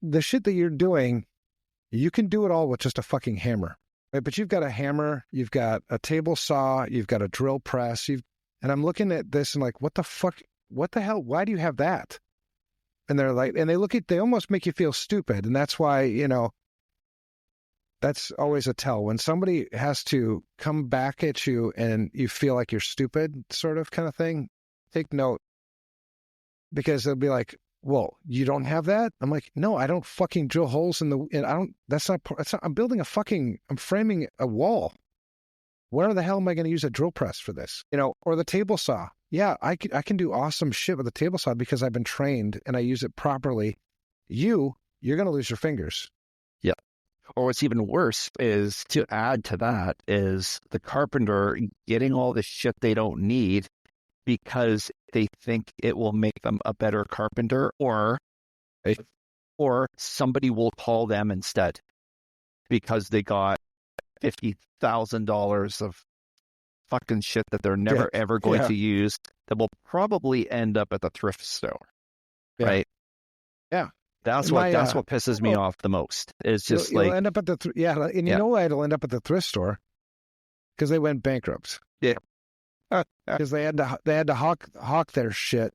the shit that you're doing, you can do it all with just a fucking hammer. Right? But you've got a hammer, you've got a table saw, you've got a drill press, and I'm looking at this and like, what the fuck? What the hell? Why do you have that? And they're like, and they almost make you feel stupid. And that's why, that's always a tell. When somebody has to come back at you and you feel like you're stupid, sort of kind of thing, take note. Because they'll be like, well, you don't have that? I'm like, no, I don't fucking drill holes in that's not, I'm framing a wall. Where the hell am I going to use a drill press for this? Or the table saw. Yeah, I can do awesome shit with a table saw because I've been trained and I use it properly. You're going to lose your fingers. Yeah. Or what's even worse is, to add to that, is the carpenter getting all the shit they don't need because they think it will make them a better carpenter, or somebody will call them instead because they got $50,000 of fucking shit that they're never ever going to use, that will probably end up at the thrift store. Yeah. Right? Yeah. That's what pisses me off the most. It's just you'll end up at the you know why it'll end up at the thrift store? Because they went bankrupt. Yeah. Because they had to hawk their shit,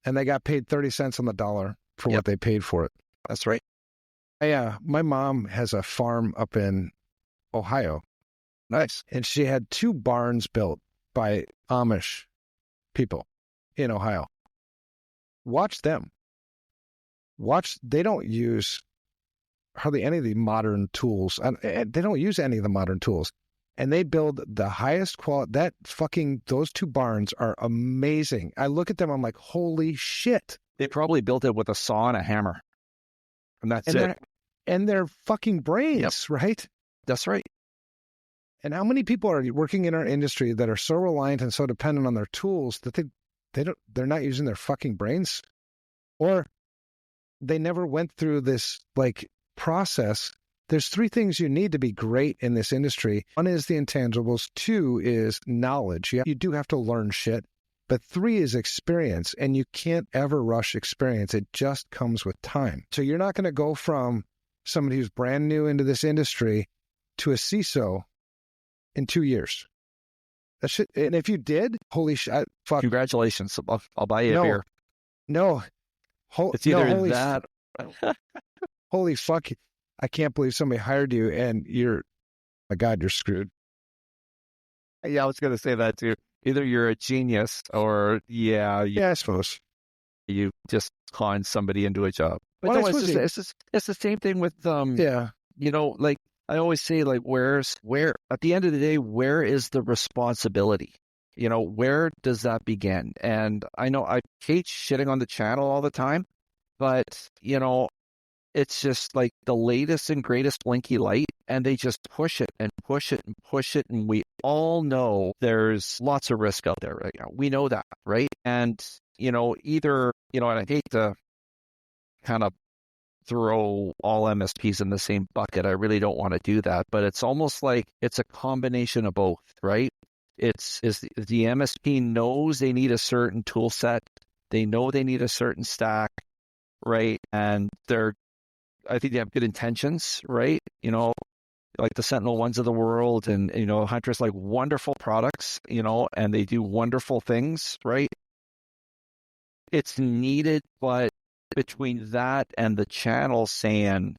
and they got paid 30 cents on the dollar for what they paid for it. That's right. My mom has a farm up in Ohio. Nice. And she had 2 barns built by Amish people in Ohio. Watch them. They don't use hardly any of the modern tools. They don't use any of the modern tools. And they build the highest quality. Those 2 barns are amazing. I look at them, I'm like, holy shit. They probably built it with a saw and a hammer. And that's it. And their fucking brains, right? That's right. And how many people are working in our industry that are so reliant and so dependent on their tools that they're not using their fucking brains? Or they never went through this process. There's 3 things you need to be great in this industry. 1 is the intangibles. 2 is knowledge. You do have to learn shit. But 3 is experience, and you can't ever rush experience. It just comes with time. So you're not going to go from somebody who's brand new into this industry to a CISO in 2 years. That shit. And if you did, holy shit, fuck. Congratulations. I'll buy you a beer. No. It's either that. Holy fuck. I can't believe somebody hired you and you're screwed. Yeah, I was going to say that too. Either you're a genius or, I suppose. You just con somebody into a job. But Well, it's the same thing with, I always say, where, at the end of the day, where is the responsibility? Where does that begin? And I know I hate shitting on the channel all the time, but, it's just like the latest and greatest blinky light, and they just push it and push it and push it. And we all know there's lots of risk out there right now. We know that, right? And, and I hate to kind of throw all MSPs in the same bucket. I really don't want to do that, but it's almost like it's a combination of both, right? It's the MSP knows they need a certain tool set. They know they need a certain stack, right? And I think they have good intentions, right? Like the Sentinel Ones of the world, and, Huntress, like wonderful products, and they do wonderful things, right? It's needed, but between that and the channel saying,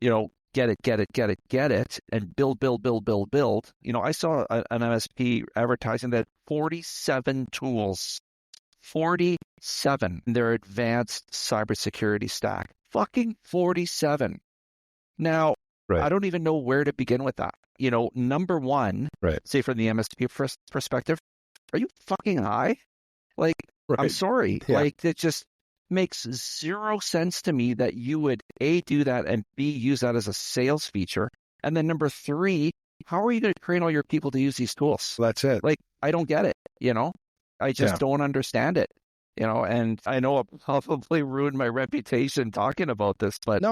get it, and build. I saw an MSP advertising that 47 tools, 47 in their advanced cybersecurity stack. Fucking 47. Now, I don't even know where to begin with that. Number one, say from the MSP perspective, are you fucking high? I'm sorry. Yeah. It just makes 0 sense to me that you would A, do that, and B, use that as a sales feature. And then number 3, how are you going to train all your people to use these tools? That's it. I don't get it. I just don't understand it. And I know it probably ruined my reputation talking about this, but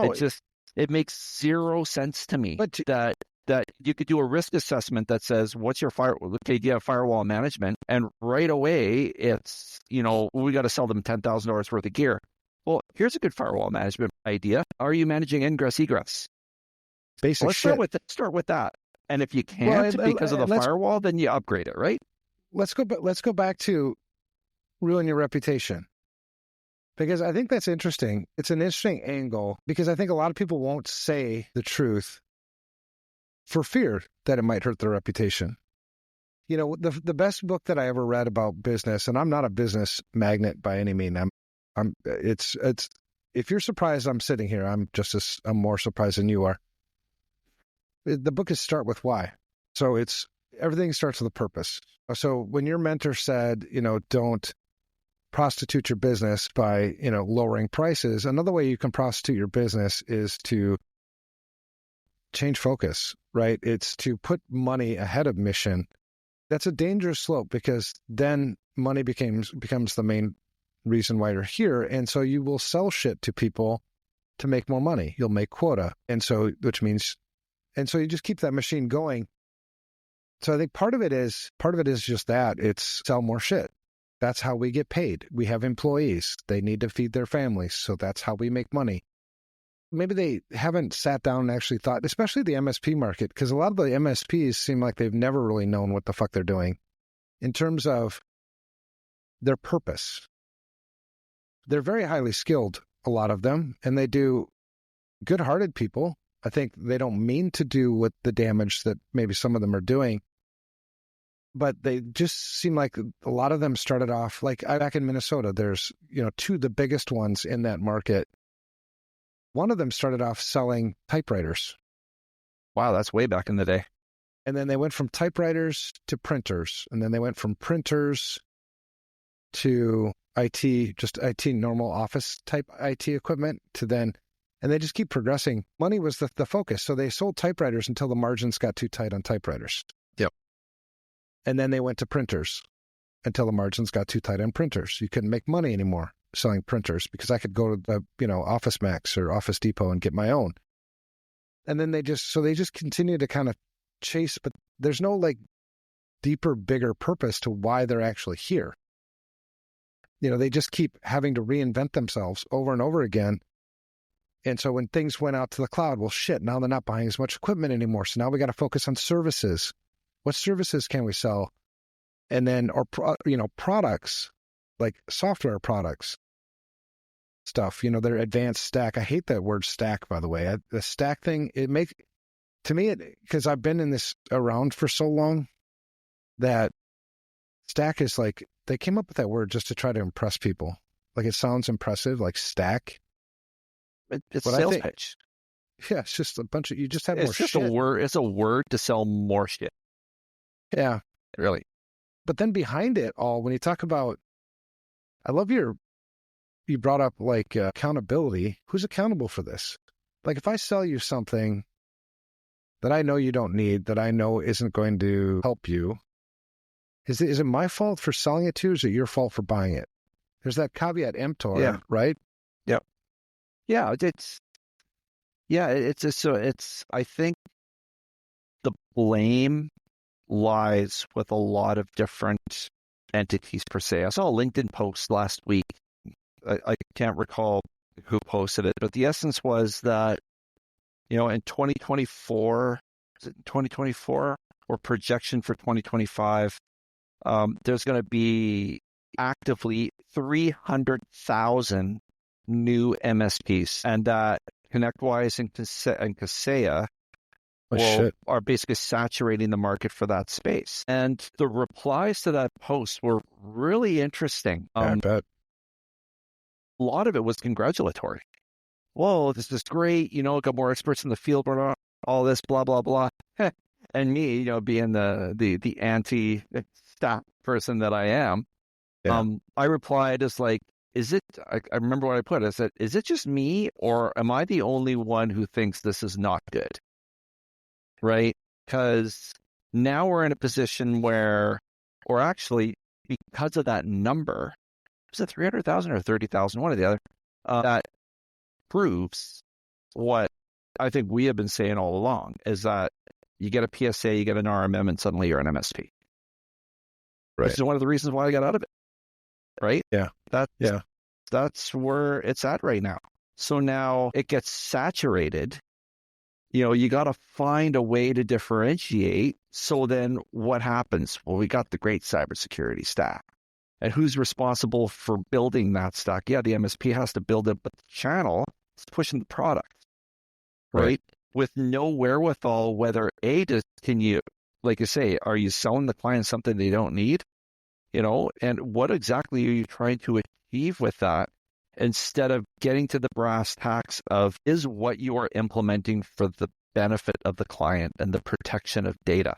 it makes 0 sense to me that you could do a risk assessment that says, what's your do you have firewall management? And right away, it's, we got to sell them $10,000 worth of gear. Well, here's a good firewall management idea. Are you managing ingress, egress? Basic shit. Start with that. And if you can't because of the firewall, then you upgrade it, right? Let's go back to ruin your reputation, because I think that's interesting. It's an interesting angle, because I think a lot of people won't say the truth for fear that it might hurt their reputation. The best book that I ever read about business, and I'm not a business magnate by any means. If you're surprised I'm sitting here, I'm more surprised than you are. The book is Start With Why. So everything starts with a purpose. So when your mentor said, don't prostitute your business by, lowering prices, another way you can prostitute your business is to change focus, right? It's to put money ahead of mission. That's a dangerous slope because then money becomes the main reason why you're here. And so you will sell shit to people to make more money. You'll make quota. And so you just keep that machine going. So I think part of it is just that. It's sell more shit. That's how we get paid. We have employees. They need to feed their families. So that's how we make money. Maybe they haven't sat down and actually thought, especially the MSP market, because a lot of the MSPs seem like they've never really known what the fuck they're doing in terms of their purpose. They're very highly skilled, a lot of them, and they do good-hearted people. I think they don't mean to do what the damage that maybe some of them are doing, but they just seem like a lot of them started off, like back in Minnesota, there's, two of the biggest ones in that market. One of them started off selling typewriters. Wow, that's way back in the day. And then they went from typewriters to printers. And then they went from printers to IT, just IT, normal office type IT equipment and they just keep progressing. Money was the focus. So they sold typewriters until the margins got too tight on typewriters. Yep. And then they went to printers until the margins got too tight on printers. You couldn't make money anymore selling printers because I could go to Office Max or Office Depot and get my own. And then they just continue to kind of chase, but there's no like deeper, bigger purpose to why they're actually here. They just keep having to reinvent themselves over and over again. And so when things went out to the cloud, well, shit, now they're not buying as much equipment anymore. So now we got to focus on services. What services can we sell? And then, products, like software products, stuff, their advanced stack. I hate that word stack, by the way. The stack thing, because I've been in this around for so long, that stack is like, they came up with that word just to try to impress people. Like it sounds impressive, like stack. It's a sales pitch. Yeah, it's just a bunch of, you just have more shit. It's a word to sell more shit. Yeah. Really. But then behind it all, when you talk about, I love you brought up like accountability. Who's accountable for this? Like if I sell you something that I know you don't need, that I know isn't going to help you, is it my fault for selling it to you, or is it your fault for buying it? There's that caveat emptor, right? Yep. Yeah, I think the blame lies with a lot of different entities per se. I saw a LinkedIn post last week. I can't recall who posted it, but the essence was that, in 2024, is it 2024 or projection for 2025, there's going to be actively 300,000 new MSPs, and that ConnectWise and Kaseya are basically saturating the market for that space. And the replies to that post were really interesting. I bet. A lot of it was congratulatory. Whoa, this is great. Got more experts in the field, all this, blah, blah, blah. And me, being the anti-staff person that I am, I replied as like, I remember what I put. I said, is it just me, or am I the only one who thinks this is not good? Right? Because now we're in a position where, or actually, because of that number, is it 300,000 or 30,000, one or the other, that proves what I think we have been saying all along, is that you get a PSA, you get an RMM, and suddenly you're an MSP. Right. Which is one of the reasons why I got out of it. Right? Yeah. That's where it's at right now. So now it gets saturated. You got to find a way to differentiate. So then what happens? Well, we got the great cybersecurity stack. And who's responsible for building that stack? Yeah, the MSP has to build it, but the channel is pushing the product. Right? With no wherewithal, whether can you, like you say, are you selling the client something they don't need? And what exactly are you trying to achieve with that? instead of getting to the brass tacks of is what you are implementing for the benefit of the client and the protection of data,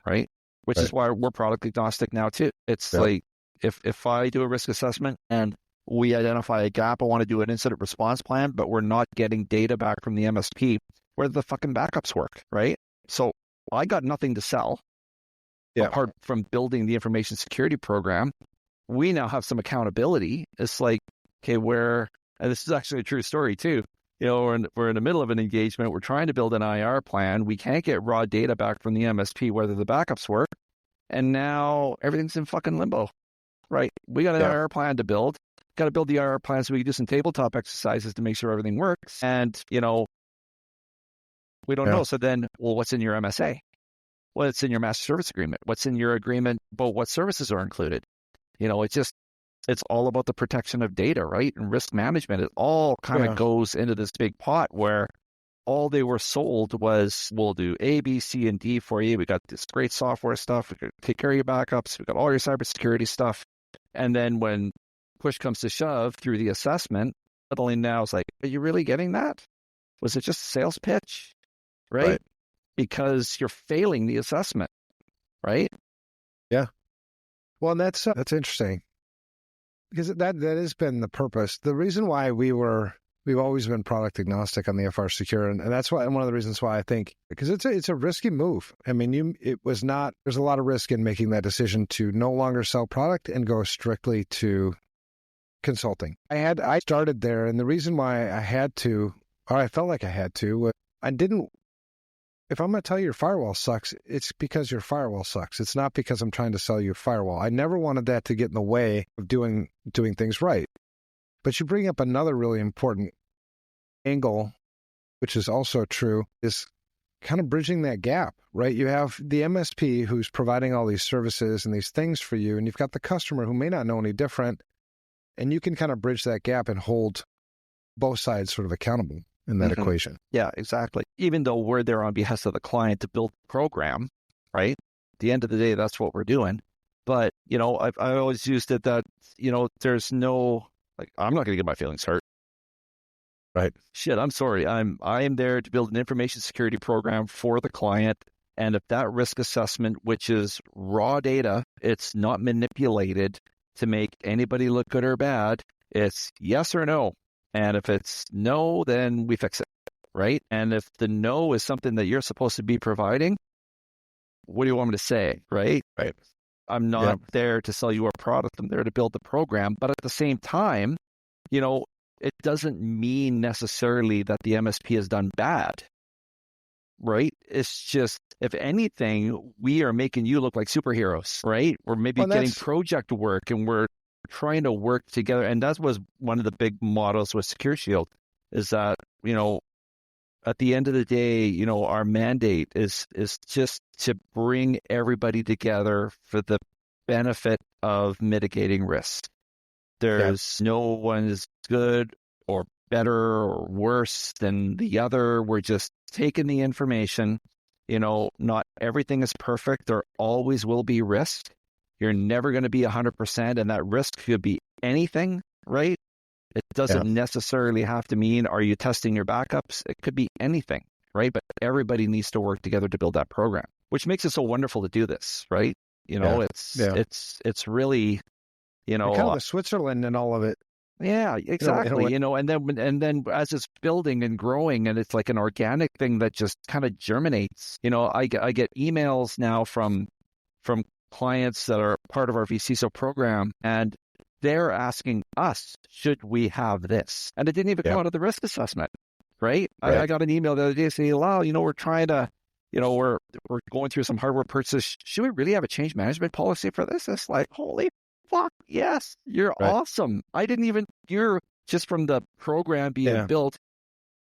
right? Which is why we're product agnostic now too. It's like if I do a risk assessment and we identify a gap, I want to do an incident response plan, but we're not getting data back from the MSP, where the fucking backups work, right? So I got nothing to sell apart from building the information security program. We now have some accountability. It's like, okay, and this is actually a true story too. We're in the middle of an engagement. We're trying to build an IR plan. We can't get raw data back from the MSP, whether the backups work. And now everything's in fucking limbo, right? We got an IR plan to build. Got to build the IR plan so we can do some tabletop exercises to make sure everything works. And, we don't know. So then, what's in your MSA? What's in your master service agreement? What's in your agreement about what services are included? It's all about the protection of data, right? And risk management. It all kind of goes into this big pot where all they were sold was, we'll do A, B, C, and D for you. We got this great software stuff. We can take care of your backups. We got all your cybersecurity stuff. And then when push comes to shove through the assessment, suddenly now it's like, are you really getting that? Was it just a sales pitch? Right? Because you're failing the assessment, right? Yeah. Well, and that's interesting. Because that has been the purpose. The reason why we've always been product agnostic on the FR Secure, and that's why one of the reasons why I think, because it's a risky move. I mean, there's a lot of risk in making that decision to no longer sell product and go strictly to consulting. I started there, and the reason why I had to, or I felt like I had to, if I'm going to tell you your firewall sucks, it's because your firewall sucks. It's not because I'm trying to sell you a firewall. I never wanted that to get in the way of doing things right. But you bring up another really important angle, which is also true, is kind of bridging that gap, right? You have the MSP who's providing all these services and these things for you, and you've got the customer who may not know any different, and you can kind of bridge that gap and hold both sides sort of accountable in that equation. Yeah, exactly. Even though we're there on behalf of the client to build the program, right? At the end of the day, that's what we're doing. But, I always used it that, there's no, like, I'm not going to get my feelings hurt. Right. Shit, I'm sorry. I am there to build an information security program for the client. And if that risk assessment, which is raw data, it's not manipulated to make anybody look good or bad, it's yes or no. And if it's no, then we fix it, right? And if the no is something that you're supposed to be providing, what do you want me to say, right? Right. I'm not there to sell you a product. I'm there to build the program. But at the same time, it doesn't mean necessarily that the MSP has done bad, right? It's just, if anything, we are making you look like superheroes, right? We're maybe getting project work, and we're trying to work together. And that was one of the big models with Secure Shield, is that, at the end of the day, our mandate is just to bring everybody together for the benefit of mitigating risk. There's no one is good or better or worse than the other. We're just taking the information. Not everything is perfect. There always will be risk. You're never going to be 100%, and that risk could be anything, right? It doesn't necessarily have to mean, are you testing your backups? It could be anything, right? But everybody needs to work together to build that program, which makes it so wonderful to do this, right? It's really, kind of the Switzerland and all of it. Yeah, exactly. And then as it's building and growing, and it's like an organic thing that just kind of germinates. I get emails now from clients that are part of our vCISO program, and they're asking us, should we have this? And it didn't even come out of the risk assessment, right? I got an email the other day saying, Lyle, we're trying to, we're going through some hardware purchase. Should we really have a change management policy for this? It's like, holy fuck, yes, you're awesome. You're just from the program being built,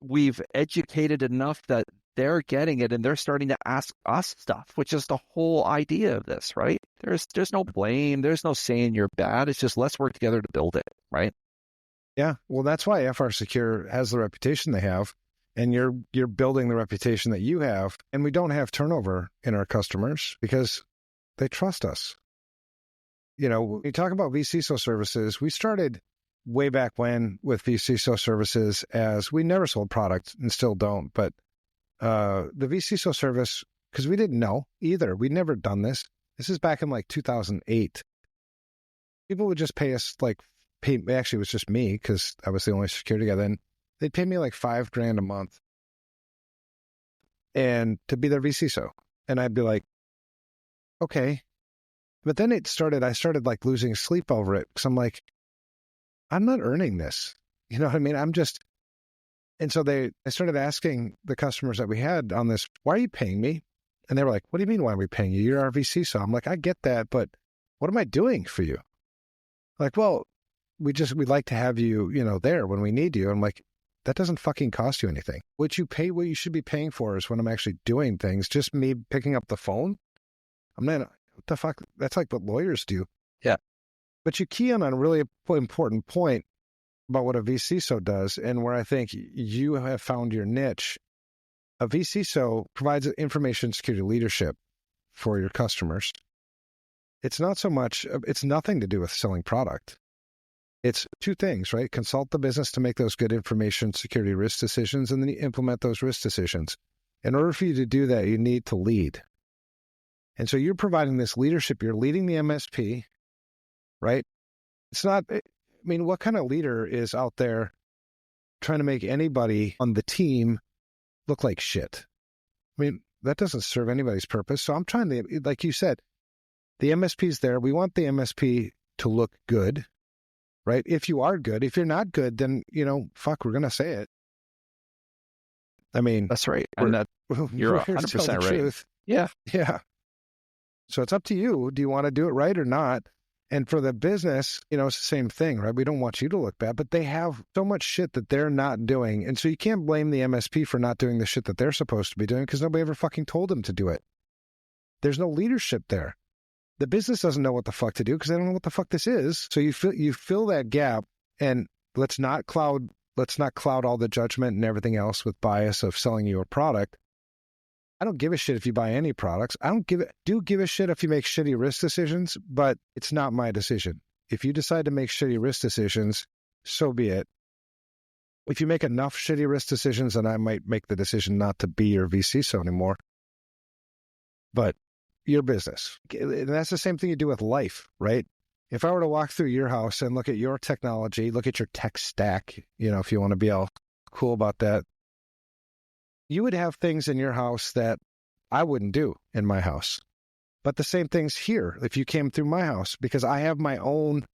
we've educated enough that they're getting it, and they're starting to ask us stuff, which is the whole idea of this, right? There's no blame. There's no saying you're bad. It's just, let's work together to build it, right? Yeah. Well, that's why FR Secure has the reputation they have, and you're building the reputation that you have. And we don't have turnover in our customers because they trust us. When you talk about vCISO services, we started way back when with vCISO services, as we never sold products and still don't, but the vCISO service, because we didn't know either. We'd never done this. This is back in like 2008. People would just pay us actually it was just me because I was the only security guy then. They'd pay me like $5,000 a month and to be their vCISO. And I'd be like, okay. But then I started like losing sleep over it because I'm like, I'm not earning this. You know what I mean? And so I started asking the customers that we had on this, why are you paying me? And they were like, what do you mean, why are we paying you? You're our vCISO. I'm like, I get that, but what am I doing for you? Like, well, we'd like to have you, there when we need you. I'm like, that doesn't fucking cost you anything. What you should be paying for is when I'm actually doing things, just me picking up the phone. I'm not, what the fuck? That's like what lawyers do. Yeah. But you key in on a really important point about what a vCISO does, and where I think you have found your niche. A vCISO provides information security leadership for your customers. It's nothing to do with selling product. It's two things, right? Consult the business to make those good information security risk decisions, and then you implement those risk decisions. In order for you to do that, you need to lead. And so you're providing this leadership. You're leading the MSP, right? What kind of leader is out there trying to make anybody on the team look like shit? I mean, that doesn't serve anybody's purpose. So I'm trying to, like you said, the MSP's there. We want the MSP to look good, right? If you are good. If you're not good, then, we're going to say it. I mean, that's right. And you're 100% right. Truth. Yeah. Yeah. So it's up to you. Do you want to do it right or not? And for the business, it's the same thing, right? We don't want you to look bad, but they have so much shit that they're not doing. And so you can't blame the MSP for not doing the shit that they're supposed to be doing because nobody ever fucking told them to do it. There's no leadership there. The business doesn't know what the fuck to do because they don't know what the fuck this is. So you fill that gap, and let's not cloud all the judgment and everything else with bias of selling you a product. I don't give a shit if you buy any products. Do give a shit if you make shitty risk decisions, but it's not my decision. If you decide to make shitty risk decisions, so be it. If you make enough shitty risk decisions, then I might make the decision not to be your vCISO anymore. But your business. And that's the same thing you do with life, right? If I were to walk through your house and look at your technology, look at your tech stack, if you want to be all cool about that, you would have things in your house that I wouldn't do in my house. But the same thing's here if you came through my house, because I have my own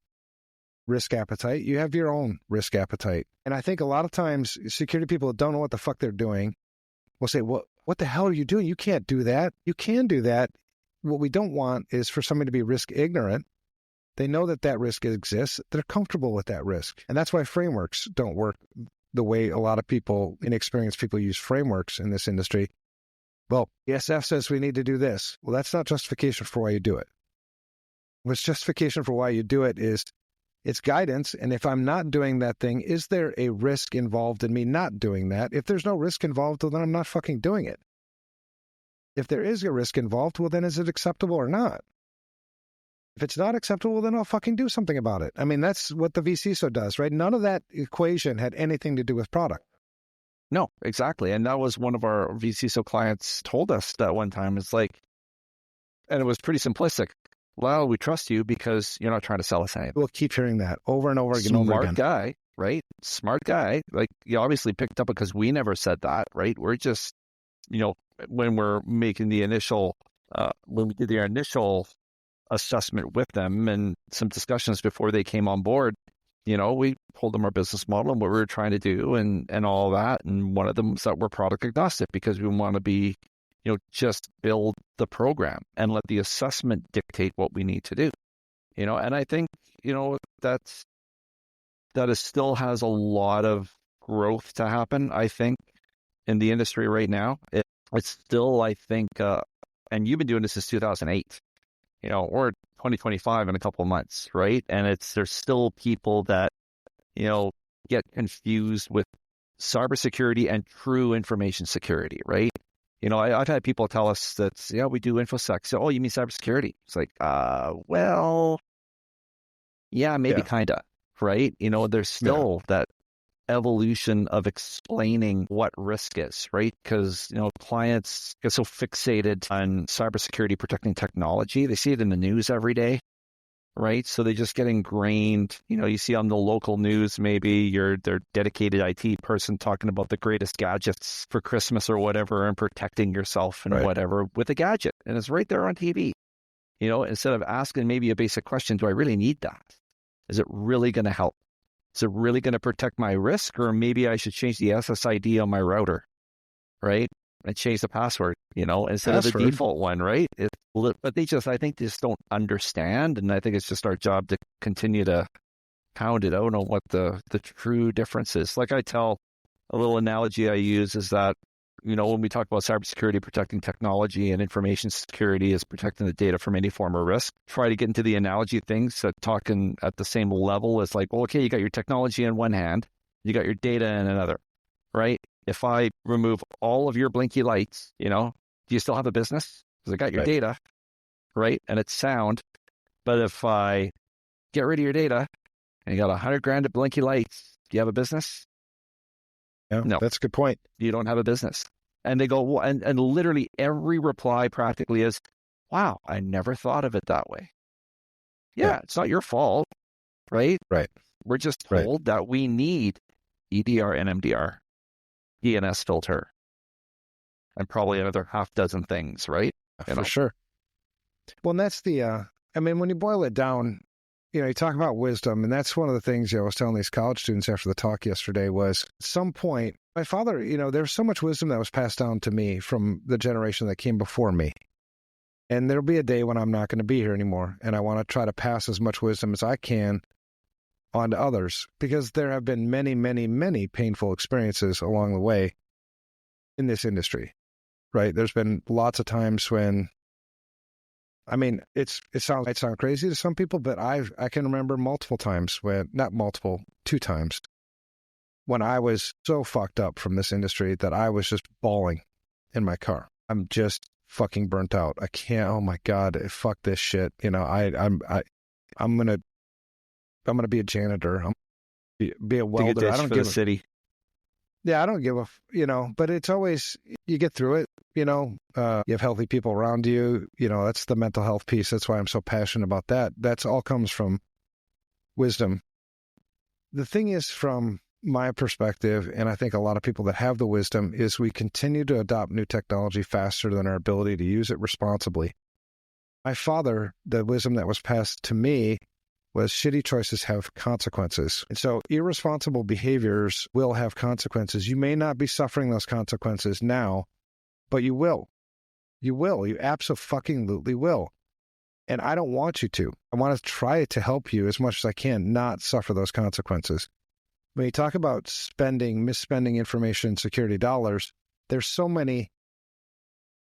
risk appetite. You have your own risk appetite. And I think a lot of times security people don't know what the fuck they're doing will say, well, what the hell are you doing? You can't do that. You can do that. What we don't want is for somebody to be risk ignorant. They know that risk exists. They're comfortable with that risk. And that's why frameworks don't work the way a lot of people, inexperienced people, use frameworks in this industry. Well, ESF says we need to do this. Well, that's not justification for why you do it. What's justification for why you do it is it's guidance. And if I'm not doing that thing, is there a risk involved in me not doing that? If there's no risk involved, well, then I'm not fucking doing it. If there is a risk involved, well, then is it acceptable or not? If it's not acceptable, then I'll fucking do something about it. I mean, that's what the vCISO does, right? None of that equation had anything to do with product. No, exactly. And that was one of our vCISO clients told us that one time. It's like, and it was pretty simplistic. Well, we trust you because you're not trying to sell us anything. We'll keep hearing that over and over again. Smart guy, right? Smart guy. Like, you obviously picked up because we never said that, right? We're just, when we're making the initial, when we did the initial assessment with them and some discussions before they came on board, we told them our business model and what we were trying to do and all that. And one of them was that we're product agnostic because we want to be, just build the program and let the assessment dictate what we need to do, and I think, that still has a lot of growth to happen, I think, in the industry right now. It's still, I think, and you've been doing this since 2008, or 2025 in a couple of months, right? And there's still people that, get confused with cybersecurity and true information security, right? I've had people tell us that, yeah, we do InfoSec. So, oh, you mean cybersecurity? It's like, well, yeah, maybe kind of, right? There's still that evolution of explaining what risk is, right? Because, clients get so fixated on cybersecurity protecting technology. They see it in the news every day, right? So they just get ingrained. You see on the local news, maybe their dedicated IT person talking about the greatest gadgets for Christmas or whatever and protecting yourself and whatever with a gadget. And it's right there on TV. Instead of asking maybe a basic question, do I really need that? Is it really going to help? Is it really going to protect my risk? Or maybe I should change the SSID on my router, right? And change the password, instead of the default one, right? But I think they just don't understand. And I think it's just our job to continue to pound it out on what the true difference is. Like I tell, a little analogy I use is that, when we talk about cybersecurity, protecting technology, and information security is protecting the data from any form of risk, try to get into the analogy things that talking at the same level as like, well, okay, you got your technology in one hand, you got your data in another, right? If I remove all of your blinky lights, do you still have a business? Because I got your data, right? And it's sound. But if I get rid of your data and you got $100,000 of blinky lights, do you have a business? Yeah, no, that's a good point. You don't have a business. And they go, well, and literally every reply practically is, wow, I never thought of it that way. Yeah, it's not your fault, right? Right. We're just told that we need EDR, NMDR, DNS filter, and probably another half dozen things, right? For sure. Well, and that's when you boil it down, you talk about wisdom, and that's one of the things I was telling these college students after the talk yesterday was at some point, my father, there's so much wisdom that was passed down to me from the generation that came before me. And there'll be a day when I'm not going to be here anymore. And I want to try to pass as much wisdom as I can on to others, because there have been many, many, many painful experiences along the way in this industry, right? There's been lots of times when, it might sound crazy to some people, but I can remember multiple times two times when I was so fucked up from this industry that I was just bawling in my car. I'm just fucking burnt out. I can't. Oh my God, fuck this shit. I'm gonna be a janitor. I'm be a welder. I don't give a city. Yeah, I don't give a, but it's always, you get through it, you have healthy people around you, that's the mental health piece. That's why I'm so passionate about that. That's all comes from wisdom. The thing is, from my perspective, and I think a lot of people that have the wisdom, is we continue to adopt new technology faster than our ability to use it responsibly. My father, the wisdom that was passed to me was shitty choices have consequences. And so irresponsible behaviors will have consequences. You may not be suffering those consequences now, but you will. You will. You absolutely will. And I don't want you to. I want to try to help you as much as I can not suffer those consequences. When you talk about misspending information security dollars, there's so many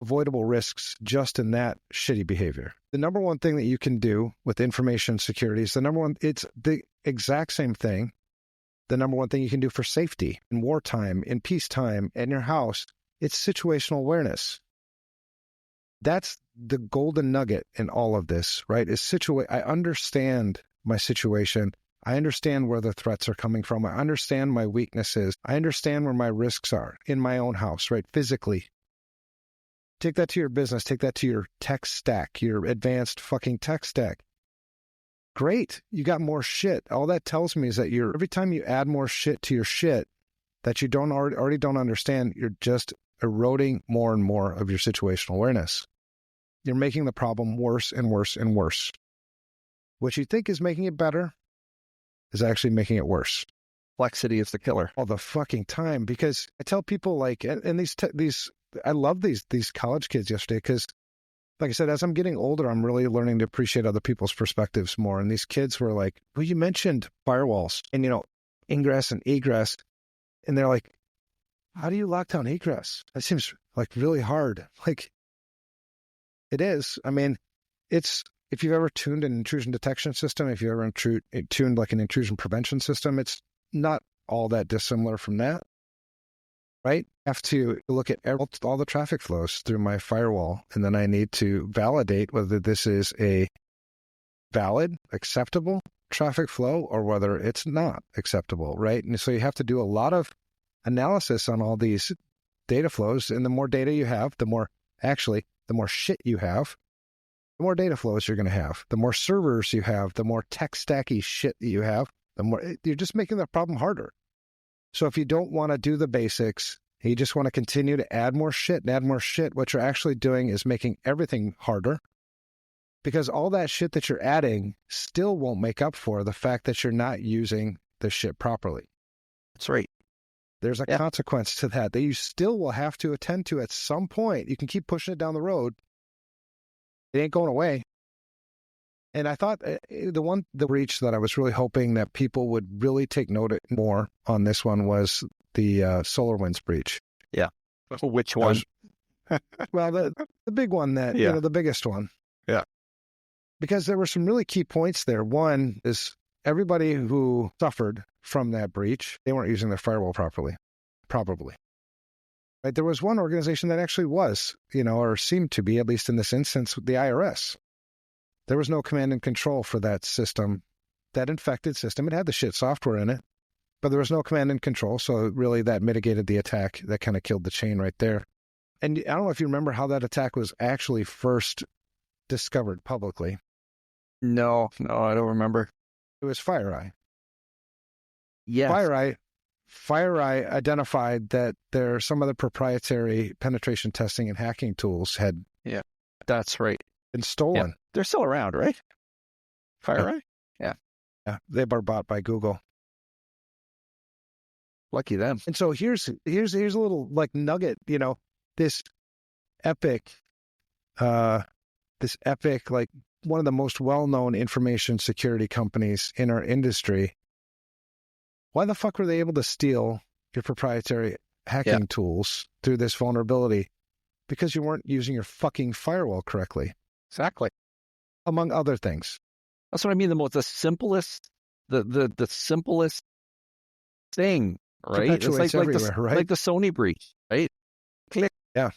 avoidable risks just in that shitty behavior. The number one thing that you can do with information security is it's the exact same thing. The number one thing you can do for safety in wartime, in peacetime, in your house, it's situational awareness. That's the golden nugget in all of this, right? I understand my situation. I understand where the threats are coming from. I understand my weaknesses. I understand where my risks are in my own house, right? Physically. Take that to your business. Take that to your tech stack, your advanced fucking tech stack. Great. You got more shit. All that tells me is that every time you add more shit to your shit that you already don't understand, you're just eroding more and more of your situational awareness. You're making the problem worse and worse and worse. What you think is making it better is actually making it worse. Complexity is the killer. All the fucking time. Because I tell people I love these college kids yesterday because, like I said, as I'm getting older, I'm really learning to appreciate other people's perspectives more. And these kids were like, well, you mentioned firewalls and, ingress and egress. And they're like, how do you lock down egress? That seems like really hard. Like, it is. It's, if you've ever tuned an intrusion detection system, if you've ever tuned like an intrusion prevention system, it's not all that dissimilar from that. Right? I have to look at all the traffic flows through my firewall, and then I need to validate whether this is a valid, acceptable, traffic flow or whether it's not acceptable, right? And so you have to do a lot of analysis on all these data flows. And the more data you have, the more shit you have, the more data flows you're going to have. The more servers you have, the more tech stacky shit that you have, the more you're just making the problem harder. So if you don't want to do the basics, you just want to continue to add more shit, what you're actually doing is making everything harder, because all that shit that you're adding still won't make up for the fact that you're not using the shit properly. That's right. There's a consequence to that you still will have to attend to at some point. You can keep pushing it down the road. It ain't going away. And I thought the breach that I was really hoping that people would really take note more on this one was the SolarWinds breach. Yeah. Which one? Well, the big one the biggest one. Yeah. Because there were some really key points there. One is everybody who suffered from that breach, they weren't using their firewall properly, probably. Right? There was one organization that actually was, or seemed to be, at least in this instance, the IRS. There was no command and control for that system, that infected system. It had the shit software in it, but there was no command and control. So really that mitigated the attack. That kind of killed the chain right there. And I don't know if you remember how that attack was actually first discovered publicly. No, I don't remember. It was FireEye. Yes. FireEye identified that some of the proprietary penetration testing and hacking tools had that's right. been stolen. Yeah. They're still around, right? FireEye? Yeah. They were bought by Google. Lucky them. And so here's a little nugget, this epic, one of the most well-known information security companies in our industry. Why the fuck were they able to steal your proprietary hacking tools through this vulnerability? Because you weren't using your fucking firewall correctly. Exactly. Among other things. That's what I mean. The simplest thing, right? It's like right? Like the Sony breach, right? Click. Yeah.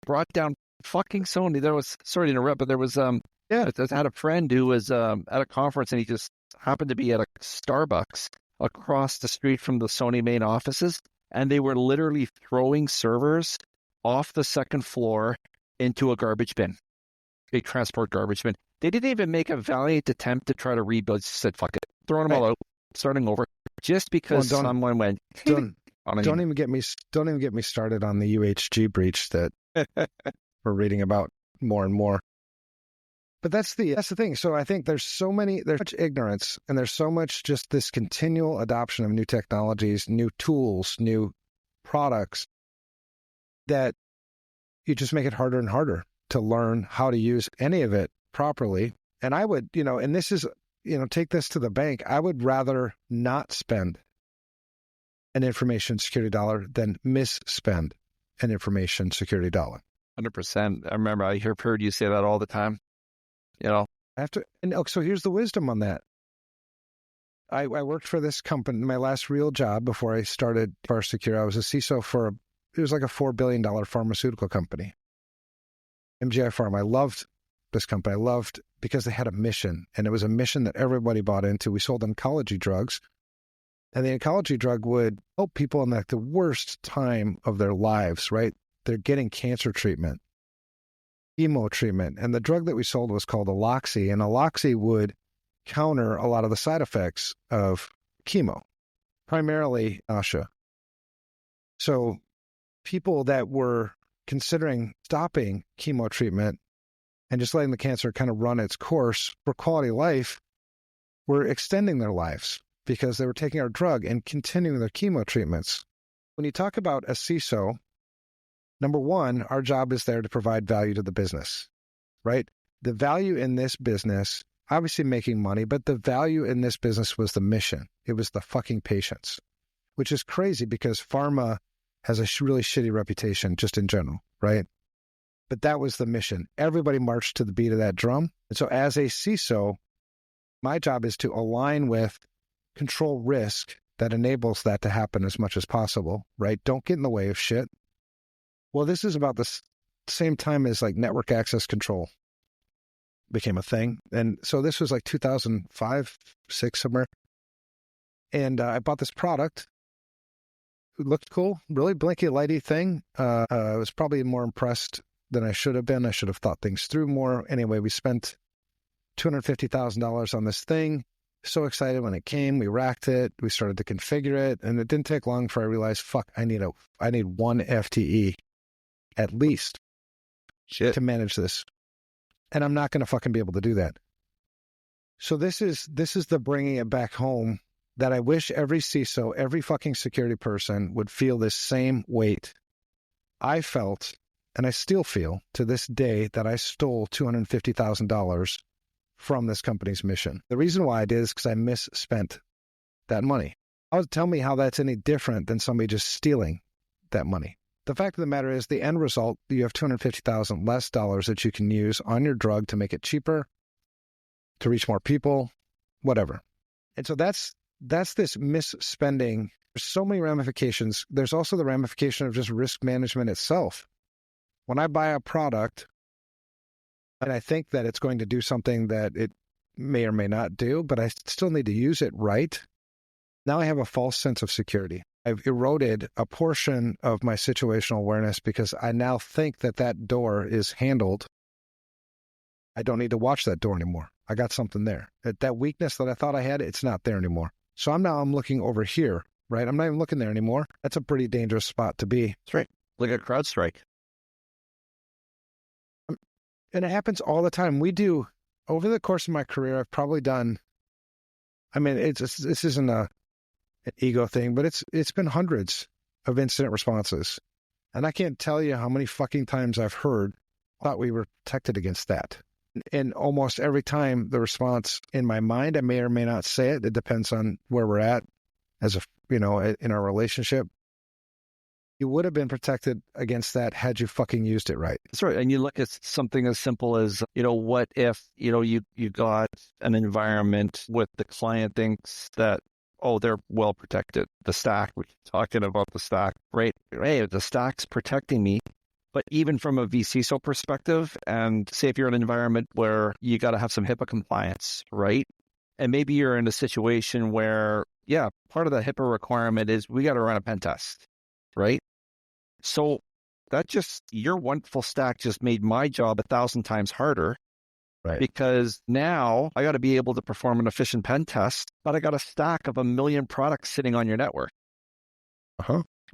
Brought down fucking Sony. There was, sorry to interrupt, but there was I had a friend who was at a conference, and he just happened to be at a Starbucks across the street from the Sony main offices, and they were literally throwing servers off the second floor into a garbage bin, a transport garbage bin. They didn't even make a valiant attempt to try to rebuild. Just said, fuck it, throwing them all out, starting over, just because someone went. Don't even get me started on the UHG breach that we're reading about more and more. But that's the thing. So I think there's so much ignorance, and there's so much just this continual adoption of new technologies, new tools, new products, that you just make it harder and harder to learn how to use any of it properly. And I would, and this is, take this to the bank. I would rather not spend an information security dollar than misspend an information security dollar. 100%. I remember I heard you say that all the time. So here's the wisdom on that. I worked for this company, my last real job before I started Secure. I was a CISO it was like a $4 billion pharmaceutical company. MGI Pharma. I loved this company. I loved because they had a mission, and it was a mission that everybody bought into. We sold oncology drugs, and the oncology drug would help people in the worst time of their lives, right? They're getting cancer treatment, chemo treatment, and the drug that we sold was called Aloxi, and Aloxi would counter a lot of the side effects of chemo, primarily nausea. So people that were considering stopping chemo treatment and just letting the cancer kind of run its course for quality of life were extending their lives because they were taking our drug and continuing their chemo treatments. When you talk about a CISO, number one, our job is there to provide value to the business, right? The value in this business, obviously making money, but the value in this business was the mission. It was the fucking patients, which is crazy because pharma has a really shitty reputation just in general, right? But that was the mission. Everybody marched to the beat of that drum. And so as a CISO, my job is to align with control risk that enables that to happen as much as possible, right? Don't get in the way of shit. Well, this is about the same time as like network access control. became a thing. And so this was like 2005, 6 somewhere. And I bought this product. It looked cool, really blinky lighty thing. I was probably more impressed than I should have been. I should have thought things through more. Anyway, we spent $250,000 on this thing. So excited when it came. We racked it. We started to configure it. And it didn't take long before I realized, fuck, I need one FTE at least to manage this. And I'm not going to fucking be able to do that. So this is the bringing it back home that I wish every CISO, every fucking security person would feel this same weight. I felt, and I still feel to this day, that I stole $250,000 from this company's mission. The reason why I did is because I misspent that money. Tell me how that's any different than somebody just stealing that money. The fact of the matter is the end result, you have $250,000 less dollars that you can use on your drug to make it cheaper, to reach more people, whatever. And so that's this misspending. There's so many ramifications. There's also the ramification of just risk management itself. When I buy a product and I think that it's going to do something that it may or may not do, but I still need to use it right, now I have a false sense of security. I've eroded a portion of my situational awareness because I now think that door is handled. I don't need to watch that door anymore. I got something there. That weakness that I thought I had, it's not there anymore. So I'm looking over here, right? I'm not even looking there anymore. That's a pretty dangerous spot to be. That's right. Like a CrowdStrike. And it happens all the time. We do, over the course of my career, I've probably done, this isn't an ego thing, but it's been hundreds of incident responses. And I can't tell you how many fucking times I've thought we were protected against that. And almost every time the response in my mind, I may or may not say it. It depends on where we're at in our relationship. You would have been protected against that had you fucking used it right. That's right. And you look at something as simple as, what if, you got an environment with the client thinks that, oh, they're well protected. The stack, we're talking about the stack, right? Hey, the stack's protecting me. But even from a vCISO perspective, and say if you're in an environment where you got to have some HIPAA compliance, right? And maybe you're in a situation where, part of the HIPAA requirement is we got to run a pen test, right? So your wonderful stack just made my job 1,000 times harder, right? Because now I got to be able to perform an efficient pen test, but I got a stack of 1 million products sitting on your network.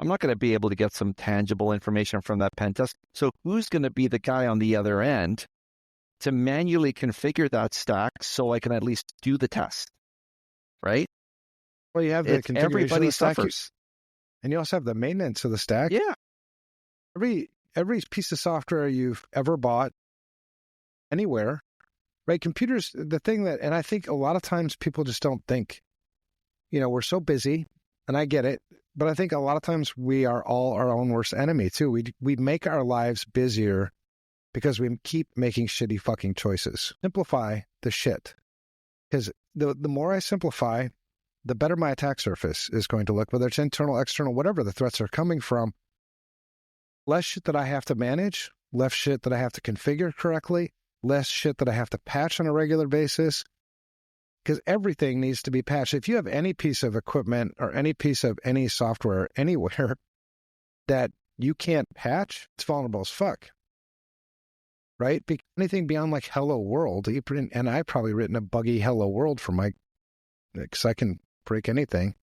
I'm not going to be able to get some tangible information from that pen test. So who's going to be the guy on the other end to manually configure that stack so I can at least do the test, right? Well, you have the configuration everybody of the stack, suffers. and you also have the maintenance of the stack. Yeah. Every piece of software you've ever bought anywhere, right? Computers, the thing that, and I think a lot of times people just don't think, we're so busy, and I get it. But I think a lot of times we are all our own worst enemy too. We make our lives busier because we keep making shitty fucking choices. Simplify the shit. Because the more I simplify, the better my attack surface is going to look, whether it's internal, external, whatever the threats are coming from. Less shit that I have to manage, less shit that I have to configure correctly, less shit that I have to patch on a regular basis. Because everything needs to be patched. If you have any piece of equipment or any piece of any software anywhere that you can't patch, it's vulnerable as fuck. Right? Anything beyond like Hello World, and I've probably written a buggy Hello World for because I can break anything.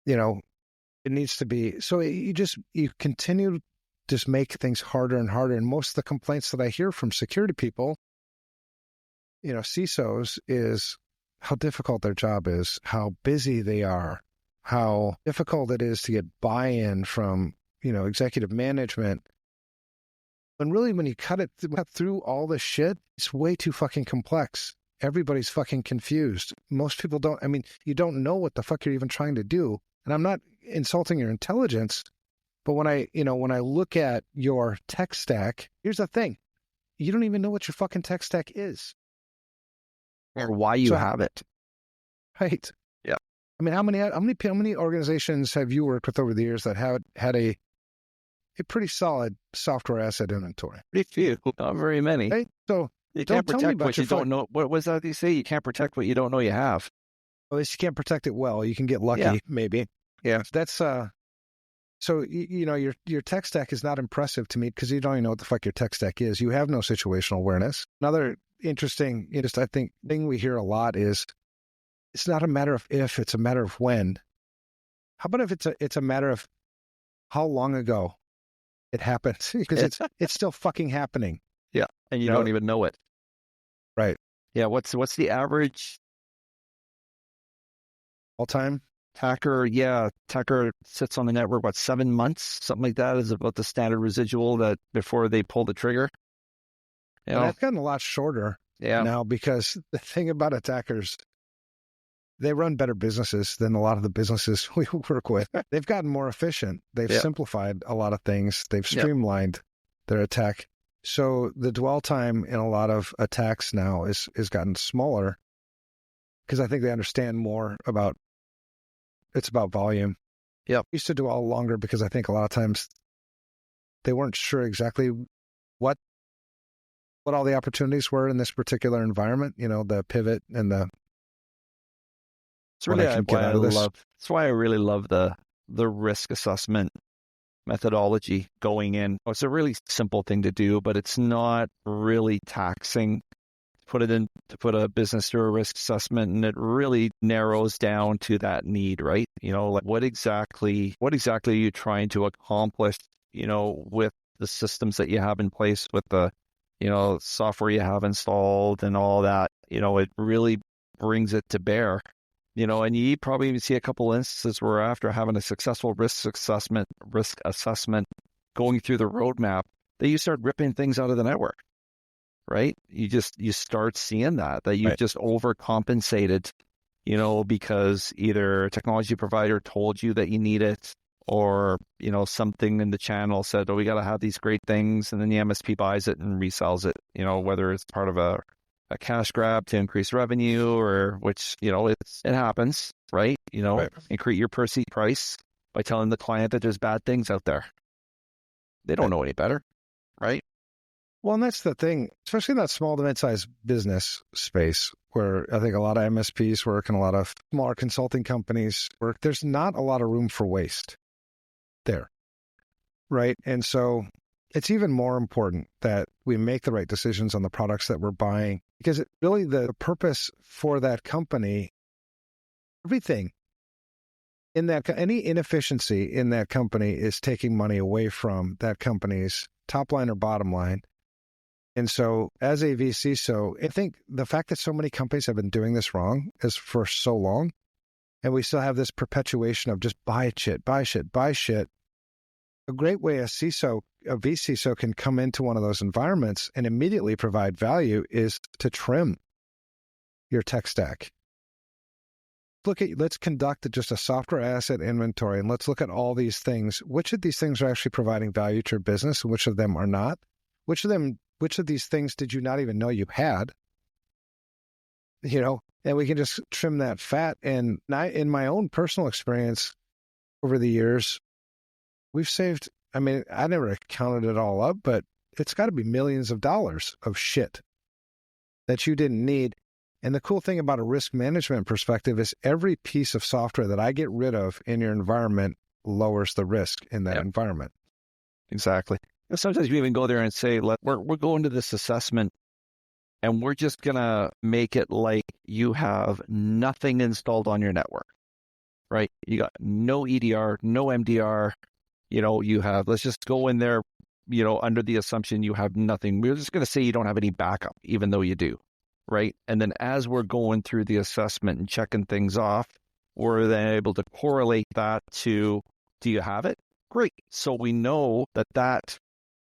It needs to be, so you continue to just make things harder and harder. And most of the complaints that I hear from security people, CISOs, is how difficult their job is, how busy they are, how difficult it is to get buy-in from, executive management. And really, when you cut through all this shit, it's way too fucking complex. Everybody's fucking confused. Most people you don't know what the fuck you're even trying to do. And I'm not insulting your intelligence, but when I look at your tech stack, here's the thing. You don't even know what your fucking tech stack is. Or why you have it. Right. Yeah. How many organizations have you worked with over the years that had a pretty solid software asset inventory? Pretty few. Not very many. Right. So You Don't can't tell me protect about what your you don't know. What was that you say? You can't protect what you don't know you have. At least you can't protect it well. You can get lucky, Yeah. maybe. Yeah. That's so your tech stack is not impressive to me because you don't even know what the fuck your tech stack is. You have no situational awareness. Another interesting, I think, thing we hear a lot is it's not a matter of if, it's a matter of when. How about if it's a matter of how long ago it happened? Because it's still fucking happening. Yeah, and you don't even know it. Right. Yeah. What's the average all time? Attacker sits on the network, 7 months, something like that is about the standard residual that before they pull the trigger. And that's gotten a lot shorter now because the thing about attackers, they run better businesses than a lot of the businesses we work with. They've gotten more efficient. They've simplified a lot of things. They've streamlined their attack. So the dwell time in a lot of attacks now is gotten smaller because I think they understand more about it's about volume. Yeah. Used to dwell longer because I think a lot of times they weren't sure exactly what all the opportunities were in this particular environment, the pivot and the It's really that's why I really love the risk assessment methodology going in. It's a really simple thing to do, but it's not really taxing to put a business through a risk assessment, and it really narrows down to that need, right? Like what exactly are you trying to accomplish, with the systems that you have in place, with the, software you have installed and all that, it really brings it to bear. And you probably even see a couple instances where after having a successful risk assessment going through the roadmap, that you start ripping things out of the network, right? You start seeing that you've just overcompensated, because either a technology provider told you that you need it, or, something in the channel said, oh, we got to have these great things. And then the MSP buys it and resells it, whether it's part of a cash grab to increase revenue, or which, it happens, right? Increase your per seat price by telling the client that there's bad things out there. They don't know any better, right? Well, and that's the thing, especially in that small to mid-sized business space where I think a lot of MSPs work and a lot of smaller consulting companies work. There's not a lot of room for waste there, right? And so it's even more important that we make the right decisions on the products that we're buying, because really the purpose for that company, everything in that, any inefficiency in that company is taking money away from that company's top line or bottom line. And so as a VC, I think the fact that so many companies have been doing this wrong is for so long, and we still have this perpetuation of just buy shit. A great way a vCISO can come into one of those environments and immediately provide value is to trim your tech stack. Let's conduct just a software asset inventory, and let's look at all these things. Which of these things are actually providing value to your business, and which of them are not? Which of these things did you not even know you had? And we can just trim that fat. And in my own personal experience over the years, we've saved, I never counted it all up, but it's got to be millions of dollars of shit that you didn't need. And the cool thing about a risk management perspective is every piece of software that I get rid of in your environment lowers the risk in that environment. Exactly. And sometimes we even go there and say, we're going to this assessment and we're just going to make it like you have nothing installed on your network, right? You got no EDR, no MDR, let's just go in there, under the assumption you have nothing. We're just going to say you don't have any backup, even though you do, right? And then as we're going through the assessment and checking things off, we're then able to correlate that to, do you have it? Great. So we know that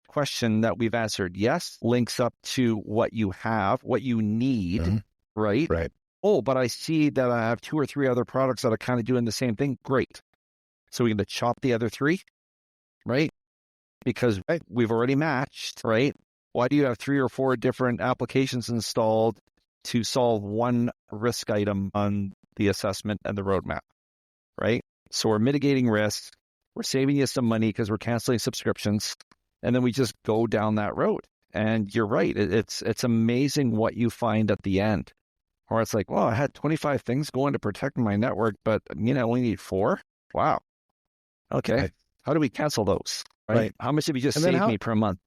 question that we've answered yes links up to what you have, what you need, right? Right. Oh, but I see that I have 2 or 3 other products that are kind of doing the same thing. Great. So we're going to chop the other 3, right? Because we've already matched, right? Why do you have 3 or 4 different applications installed to solve one risk item on the assessment and the roadmap, right? So we're mitigating risk. We're saving you some money because we're canceling subscriptions. And then we just go down that road. And you're right. It's amazing what you find at the end. Or it's like, well, I had 25 things going to protect my network, but I only need 4. Wow. Okay. Right. How do we cancel those? Right. How much have you just And then saved me per month?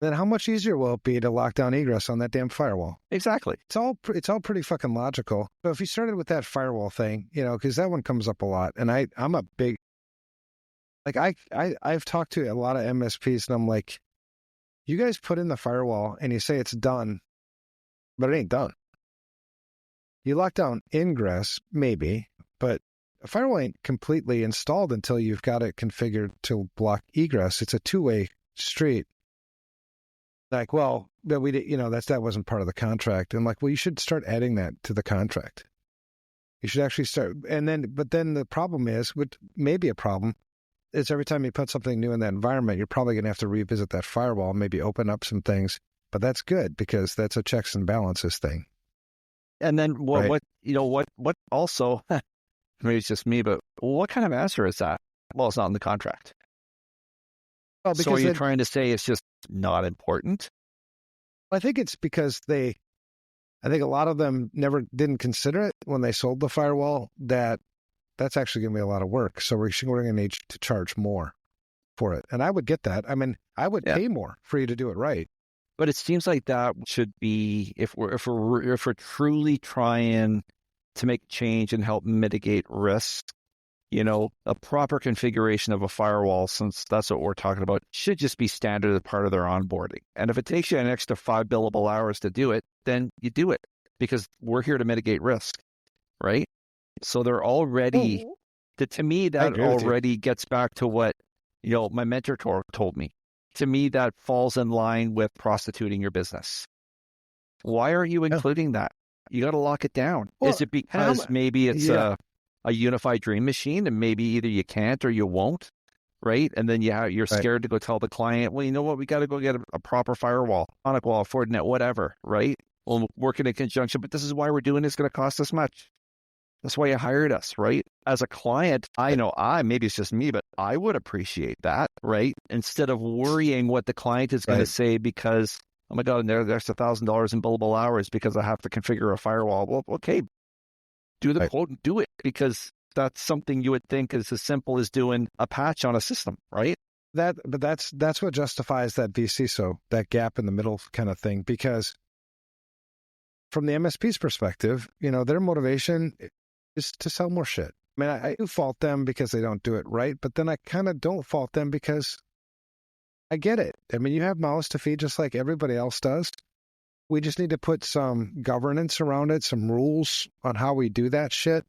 Then how much easier will it be to lock down egress on that damn firewall? Exactly. It's all pretty fucking logical. So if you started with that firewall thing, because that one comes up a lot, and I'm a big, like I've talked to a lot of MSPs, and I'm like, you guys put in the firewall and you say it's done, but it ain't done. You lock down ingress, maybe, but a firewall ain't completely installed until you've got it configured to block egress. It's a two-way street. Like, well, but we did, that wasn't part of the contract. I'm like, well, you should start adding that to the contract. You should actually start, but then the problem is, which may be a problem, is every time you put something new in that environment, you're probably going to have to revisit that firewall, maybe open up some things. But that's good because that's a checks and balances thing. And then what Right. what also, maybe it's just me, but what kind of answer is that? Well, it's not in the contract. Well, So are because you trying to say it's just not important? I think it's because I think a lot of them didn't consider it when they sold the firewall, that's actually going to be a lot of work. So we're going to need to charge more for it. And I would get that. I mean, I would pay more for you to do it right. But it seems like that should be, if we're truly trying to make change and help mitigate risk, a proper configuration of a firewall, since that's what we're talking about, should just be standard as part of their onboarding. And if it takes you an extra 5 billable hours to do it, then you do it because we're here to mitigate risk, right? So they're already, to me, that already gets back to what, my mentor told me. To me, that falls in line with prostituting your business. Why are you including that? You got to lock it down. Well, is it because maybe it's a unified dream machine and maybe either you can't or you won't, right? And then you're scared to go tell the client, well, you know what? We got to go get a proper firewall, Sonic wall, Fortinet, whatever, right? We'll work in conjunction, but this is why we're doing it. It's going to cost us much. That's why you hired us, right? As a client, maybe it's just me, but I would appreciate that, right? Instead of worrying what the client is going to say because, oh my God, there's $1,000 in billable hours because I have to configure a firewall. Well, okay, do the quote and do it because that's something you would think is as simple as doing a patch on a system, right? But that's what justifies that vCISO, that gap in the middle kind of thing, because from the MSP's perspective, their motivation is to sell more shit. I mean, I do fault them because they don't do it right, but then I kind of don't fault them because I get it. I mean, you have mouths to feed just like everybody else does. We just need to put some governance around it, some rules on how we do that shit.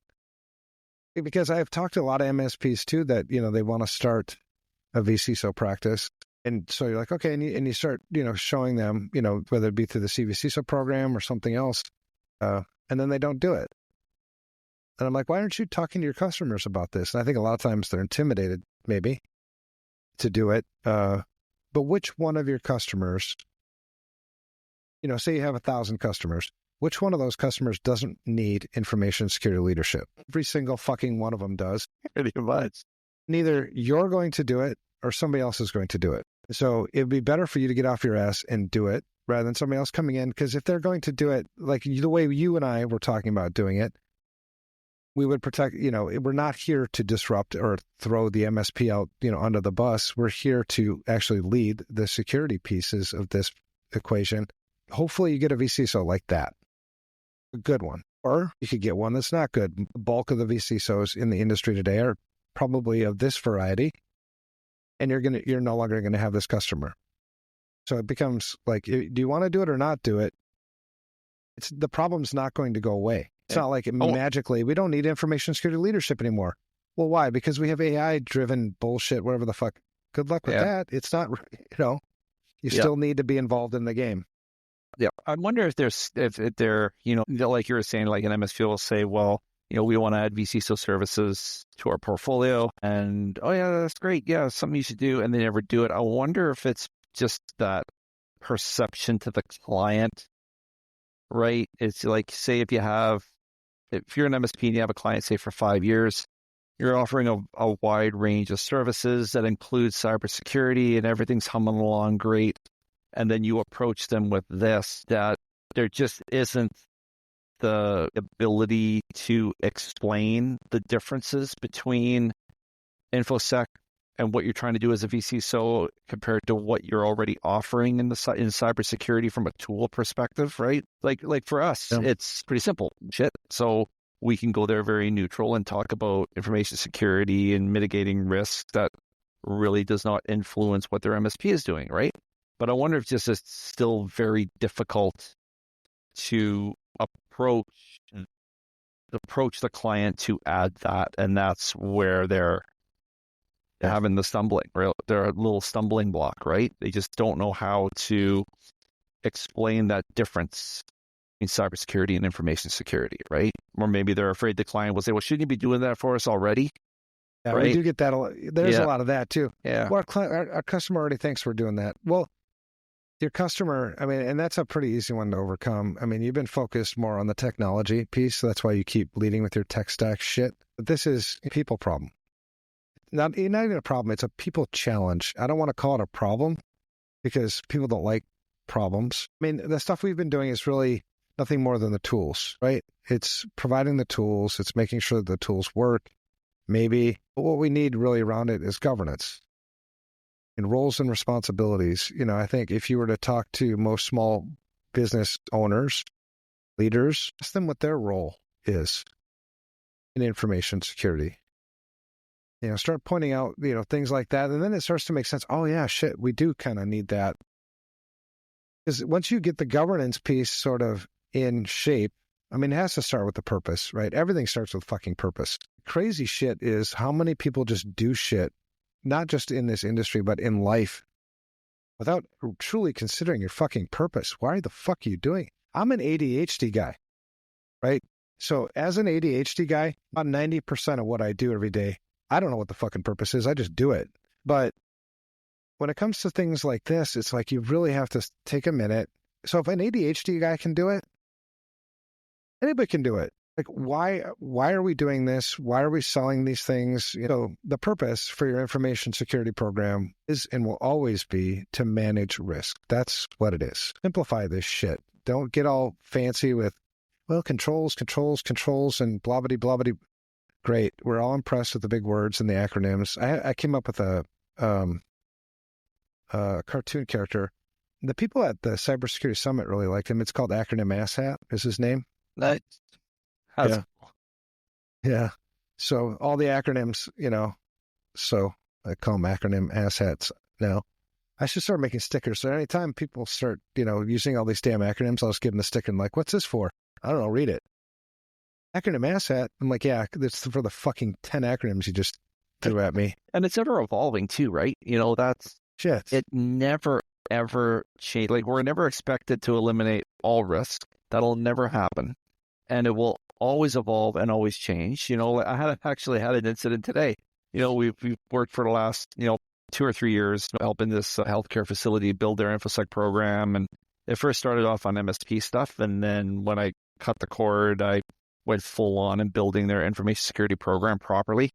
Because I've talked to a lot of MSPs too that, they want to start a vCISO practice. And so you're like, okay, and you start, showing them, whether it be through the CVCISO program or something else, and then they don't do it. And I'm like, why aren't you talking to your customers about this? And I think a lot of times they're intimidated, maybe, to do it. But which one of your customers, say you have 1,000 customers, which one of those customers doesn't need information security leadership? Every single fucking one of them does. Pretty much. Neither you're going to do it or somebody else is going to do it. So it'd be better for you to get off your ass and do it rather than somebody else coming in. Because if they're going to do it like the way you and I were talking about doing it, we would protect, we're not here to disrupt or throw the MSP out, under the bus. We're here to actually lead the security pieces of this equation. Hopefully you get a vCISO like that, a good one. Or you could get one that's not good. The bulk of the vCISOs in the industry today are probably of this variety, and you're no longer going to have this customer. So it becomes like, do you want to do it or not do it? The problem's not going to go away. It's not like magically, we don't need information security leadership anymore. Well, why? Because we have AI-driven bullshit, whatever the fuck. Good luck with that. It's not, you still need to be involved in the game. Yeah. I wonder if they're, like you were saying, like an MSP will say, well, we want to add vCISO services to our portfolio. And, oh, yeah, that's great. Yeah, something you should do. And they never do it. I wonder if it's just that perception to the client, right? It's like, say, if you're an MSP and you have a client, say, for 5 years, you're offering a wide range of services that include cybersecurity and everything's humming along great. and then you approach them with this, that there just isn't the ability to explain the differences between InfoSec and what you're trying to do as a VCSO compared to what you're already offering in cybersecurity from a tool perspective, right? Like for us, it's pretty simple shit. So we can go there very neutral and talk about information security and mitigating risks that really does not influence what their MSP is doing, right? But I wonder if just it's still very difficult to approach the client to add that, and that's where they're having the stumbling, right? They're a little stumbling block, right? They just don't know how to explain that difference in cybersecurity and information security, right? Or maybe they're afraid the client will say, well, shouldn't you be doing that for us already? Yeah, right? We do get that. There's a lot of that too. Yeah. Well, our customer already thinks we're doing that. Well, your customer, I mean, and that's a pretty easy one to overcome. I mean, you've been focused more on the technology piece, so that's why you keep leading with your tech stack shit. But this is a people problem. Not even a problem, it's a people challenge. I don't want to call it a problem because people don't like problems. I mean, the stuff we've been doing is really nothing more than the tools, right? It's providing the tools, it's making sure that the tools work, maybe. But what we need really around it is governance and roles and responsibilities. You know, I think if you were to talk to most small business owners, leaders, ask them what their role is in information security. You know, start pointing out, you know, things like that. And then it starts to make sense. Oh, yeah, shit, we do kind of need that. Because once you get the governance piece sort of in shape, I mean, it has to start with the purpose, right? Everything starts with fucking purpose. Crazy shit is how many people just do shit, not just in this industry, but in life, without truly considering your fucking purpose. Why the fuck are you doing it? I'm an ADHD guy, right? So as an ADHD guy, about 90% of what I do every day, I don't know what the fucking purpose is. I just do it. But when it comes to things like this, it's like you really have to take a minute. So if an ADHD guy can do it, anybody can do it. Like, why are we doing this? Why are we selling these things? You know, the purpose for your information security program is and will always be to manage risk. That's what it is. Simplify this shit. Don't get all fancy with, well, controls, and blah-blah, blah-blah. Great. We're all impressed with the big words and the acronyms. I came up with a cartoon character. The people at the Cybersecurity Summit really liked him. It's called Acronym Asshat is his name. Nice. Yeah. So all the acronyms, you know, so I call them acronym asshats now. I should start making stickers. So anytime people start, you know, using all these damn acronyms, I'll just give them a sticker and like, what's this for? I don't know, read it. Acronym asshat. I'm like, yeah, it's for the fucking 10 acronyms you just threw at me. And it's ever evolving too, right? You know, that's shit. It never, ever change. Like, we're never expected to eliminate all risk. That'll never happen. And it will always evolve and always change. You know, I actually had an incident today. You know, we've worked for the last, 2 or 3 years helping this healthcare facility build their InfoSec program. And it first started off on MSP stuff. And then when I cut the cord, I went full on in building their information security program properly.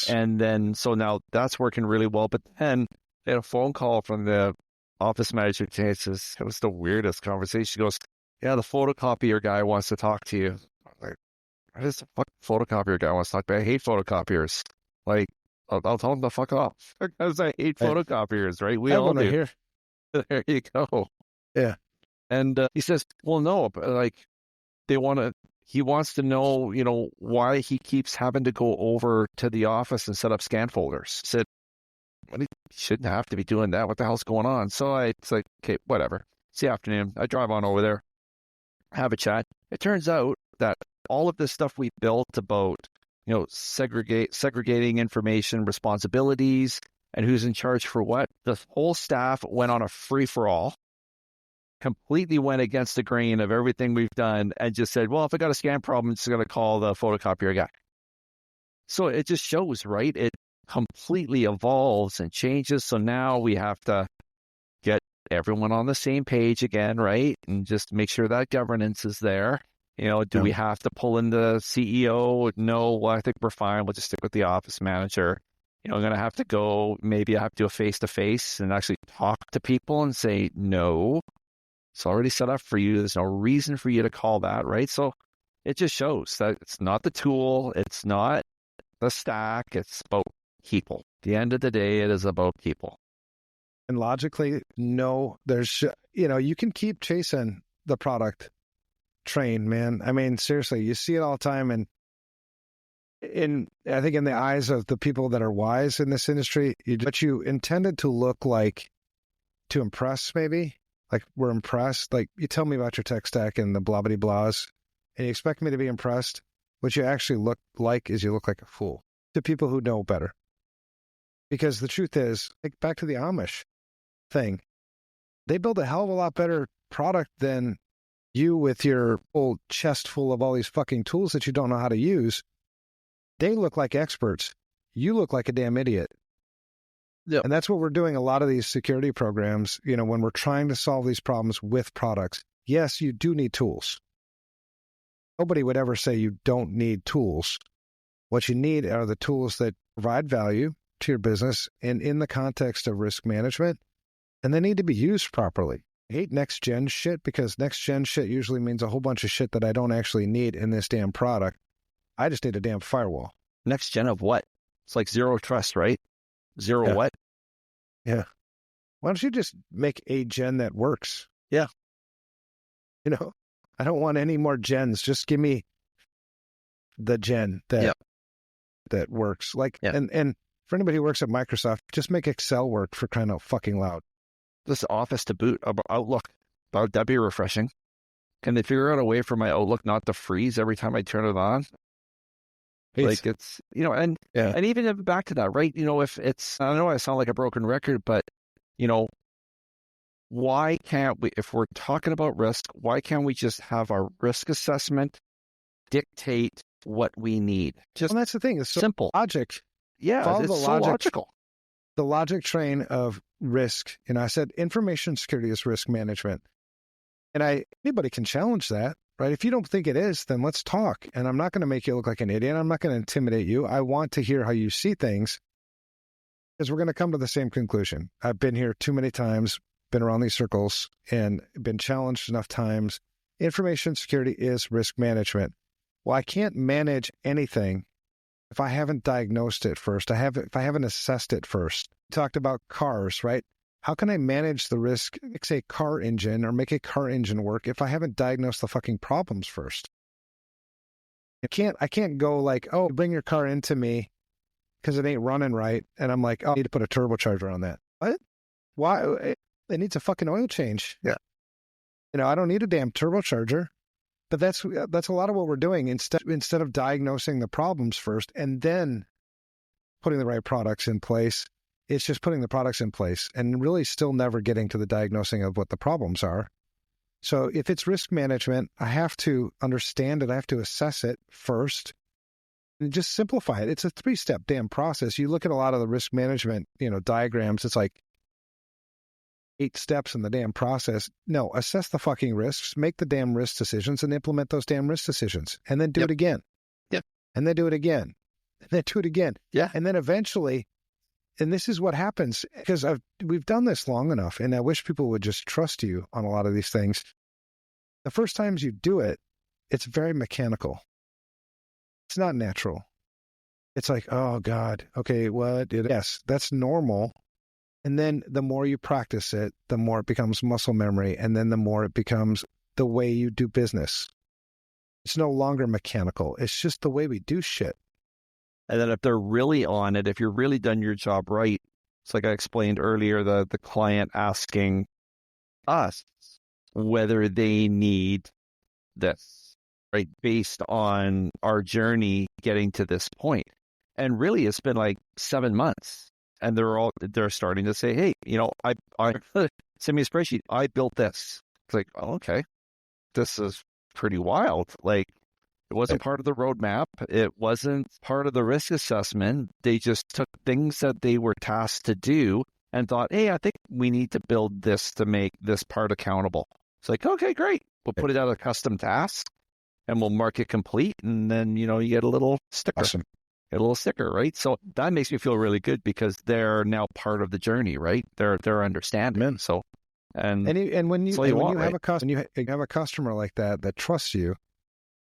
And then, so now that's working really well. But then they had a phone call from the office manager. It was the weirdest conversation. She goes, yeah, the photocopier guy wants to talk to you. I'm like, what is the fuck photocopier guy wants to talk to me? I hate photocopiers. Like, I'll tell him to fuck off because I hate photocopiers, right? We all do. Here. There you go. Yeah. And he says, well, no, like he wants to know, why he keeps having to go over to the office and set up scan folders. I said, well, he shouldn't have to be doing that. What the hell's going on? So it's like, okay, whatever. It's the afternoon. I drive on over there, have a chat. It turns out that all of this stuff we built about, segregating information responsibilities and who's in charge for what, the whole staff went on a free-for-all, completely went against the grain of everything we've done and just said, well, if I got a scan problem, I'm just going to call the photocopier guy. So it just shows, right? It completely evolves and changes. So now we have to get everyone on the same page again, right? And just make sure that governance is there. Do we have to pull in the CEO? No, well, I think we're fine. We'll just stick with the office manager. I'm going to have to go, maybe I have to do a face-to-face and actually talk to people and say, no, it's already set up for you. There's no reason for you to call that, right? So it just shows that it's not the tool. It's not the stack. It's about people. At the end of the day, it is about people. And logically, no, you can keep chasing the product train, man. I mean, seriously, you see it all the time. And I think in the eyes of the people that are wise in this industry, what you intended to look like to impress, maybe, like we're impressed, like you tell me about your tech stack and the blah, blah, blahs, and you expect me to be impressed. What you actually look like is you look like a fool to people who know better. Because the truth is, like back to the Amish thing, they build a hell of a lot better product than you with your whole chest full of all these fucking tools that you don't know how to use. They look like experts. You look like a damn idiot. Yep. And that's what we're doing a lot of these security programs, when we're trying to solve these problems with products. Yes, you do need tools. Nobody would ever say you don't need tools. What you need are the tools that provide value to your business and in the context of risk management, and they need to be used properly. I hate next-gen shit because next-gen shit usually means a whole bunch of shit that I don't actually need in this damn product. I just need a damn firewall. Next gen of what? It's like zero trust, right? Zero what? Yeah. Why don't you just make a gen that works? Yeah. I don't want any more gens. Just give me the gen that works. And for anybody who works at Microsoft, just make Excel work for crying out fucking loud. This Office to boot, Outlook, that'd be refreshing. Can they figure out a way for my Outlook not to freeze every time I turn it on? Like it's, and even back to that, right? If it's, I know I sound like a broken record, but, why can't we, if we're talking about risk, why can't we just have our risk assessment dictate what we need? Well, that's the thing. It's so simple. Logic. Yeah, Follow it's the so logical. The logic train of risk. I said information security is risk management. And anybody can challenge that, right? If you don't think it is, then let's talk. And I'm not going to make you look like an idiot. I'm not going to intimidate you. I want to hear how you see things because we're going to come to the same conclusion. I've been here too many times, been around these circles, and been challenged enough times. Information security is risk management. Well, I can't manage anything if I haven't diagnosed it first. If I haven't assessed it first. We talked about cars, right? How can I manage the risk, like say car engine, or make a car engine work if I haven't diagnosed the fucking problems first? I can't go like, oh, bring your car into me because it ain't running right. And I'm like, oh, I need to put a turbocharger on that. What? Why? It needs a fucking oil change. Yeah. I don't need a damn turbocharger. But that's a lot of what we're doing instead of diagnosing the problems first and then putting the right products in place. It's just putting the products in place and really still never getting to the diagnosing of what the problems are. So if it's risk management, I have to understand it. I have to assess it first and just simplify it. It's a 3-step damn process. You look at a lot of the risk management, diagrams, it's like 8 steps in the damn process. No, assess the fucking risks, make the damn risk decisions and implement those damn risk decisions and then do it again. Yep. And then do it again. And then do it again. Yeah. And then eventually, and this is what happens because we've done this long enough and I wish people would just trust you on a lot of these things. The first times you do it, it's very mechanical. It's not natural. It's like, oh God, okay, what? Yes, that's normal. And then the more you practice it, the more it becomes muscle memory. And then the more it becomes the way you do business. It's no longer mechanical. It's just the way we do shit. And then if they're really on it, if you're really done your job right, it's like I explained earlier, the client asking us whether they need this, right? Based on our journey getting to this point. And really it's been like 7 months. And they're starting to say, hey, I send me a spreadsheet. I built this. It's like, oh, okay, this is pretty wild. Like it wasn't part of the roadmap. It wasn't part of the risk assessment. They just took things that they were tasked to do and thought, hey, I think we need to build this to make this part accountable. It's like, okay, great. We'll put it out a custom task and we'll mark it complete. And then, you get a little sticker. Awesome. get a little sticker, right? So that makes me feel really good because they're now part of the journey, right? They're understanding. Amen. So, and when you right? have a customer like that trusts you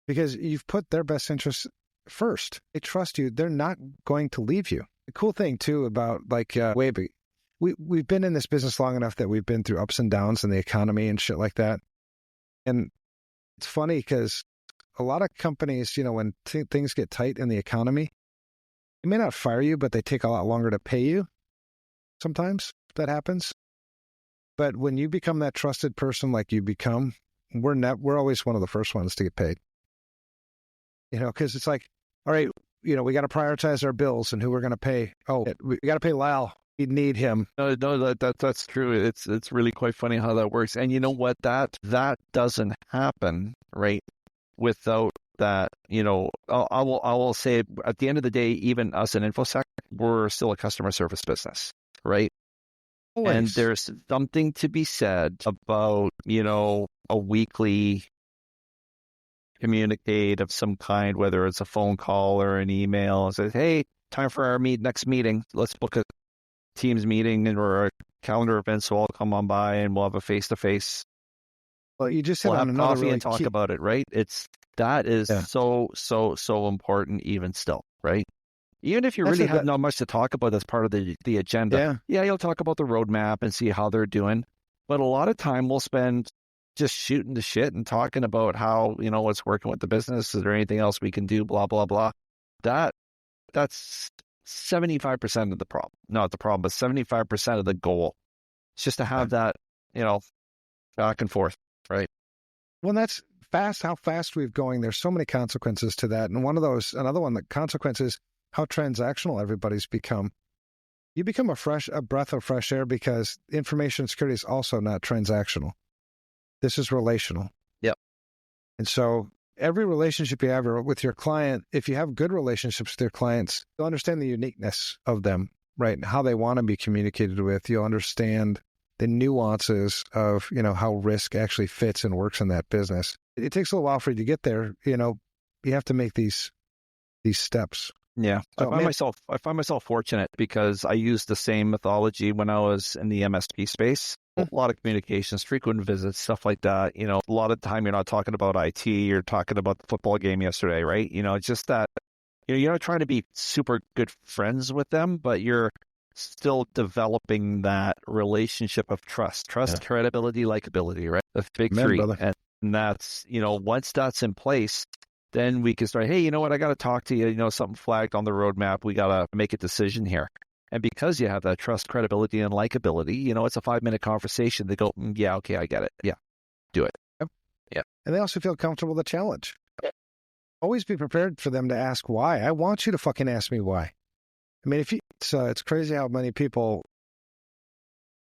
because you've put their best interests first. They trust you. They're not going to leave you. The cool thing too about we've been in this business long enough that we've been through ups and downs in the economy and shit like that. And it's funny because a lot of companies, when things get tight in the economy, they may not fire you, but they take a lot longer to pay you. Sometimes that happens. But when you become that trusted person like you become, we're always one of the first ones to get paid. Because it's like, all right, we got to prioritize our bills and who we're going to pay. Oh, we got to pay Lyle. We need him. No, that's true. It's really quite funny how that works. And you know what? That doesn't happen, right? Without that, I will say at the end of the day, even us in InfoSec, we're still a customer service business, right? Always. And there's something to be said about, a weekly communicate of some kind, whether it's a phone call or an email, and says, hey, time for our next meeting. Let's book a Teams meeting or a calendar event, so I'll come on by and we'll have a face-to-face. Well, you just we'll have coffee really and talk about it, right? That is so important even still, right? Even if you really have not much to talk about as part of the agenda. Yeah, you'll talk about the roadmap and see how they're doing. But a lot of time we'll spend just shooting the shit and talking about how, what's working with the business. Is there anything else we can do? Blah, blah, blah. That's 75% of the problem. Not the problem, but 75% of the goal. It's just to have that, back and forth, right? Well, that's how fast we've going. There's so many consequences to that. And another one, the consequence is how transactional everybody's become. You become a breath of fresh air because information security is also not transactional. This is relational. Yep. And so every relationship you have with your client, if you have good relationships with your clients, you'll understand the uniqueness of them, right? And how they want to be communicated with. You'll understand the nuances of, how risk actually fits and works in that business. It takes a little while for you to get there. You have to make these steps. Yeah. So, I find myself fortunate because I used the same methodology when I was in the MSP space. A lot of communications, frequent visits, stuff like that. A lot of the time you're not talking about IT, you're talking about the football game yesterday, right? It's just that, you're not trying to be super good friends with them, but you're still developing that relationship of trust, credibility, likability, right? The big three. Brother. And that's, once that's in place, then we can start, hey, you know what? I got to talk to you. Something flagged on the roadmap. We got to make a decision here. And because you have that trust, credibility, and likability, it's a 5-minute conversation. They go, yeah, okay, I get it. Yeah, do it. Yep. Yeah. And they also feel comfortable with the challenge. Always be prepared for them to ask why. I want you to fucking ask me why. I mean, it's crazy how many people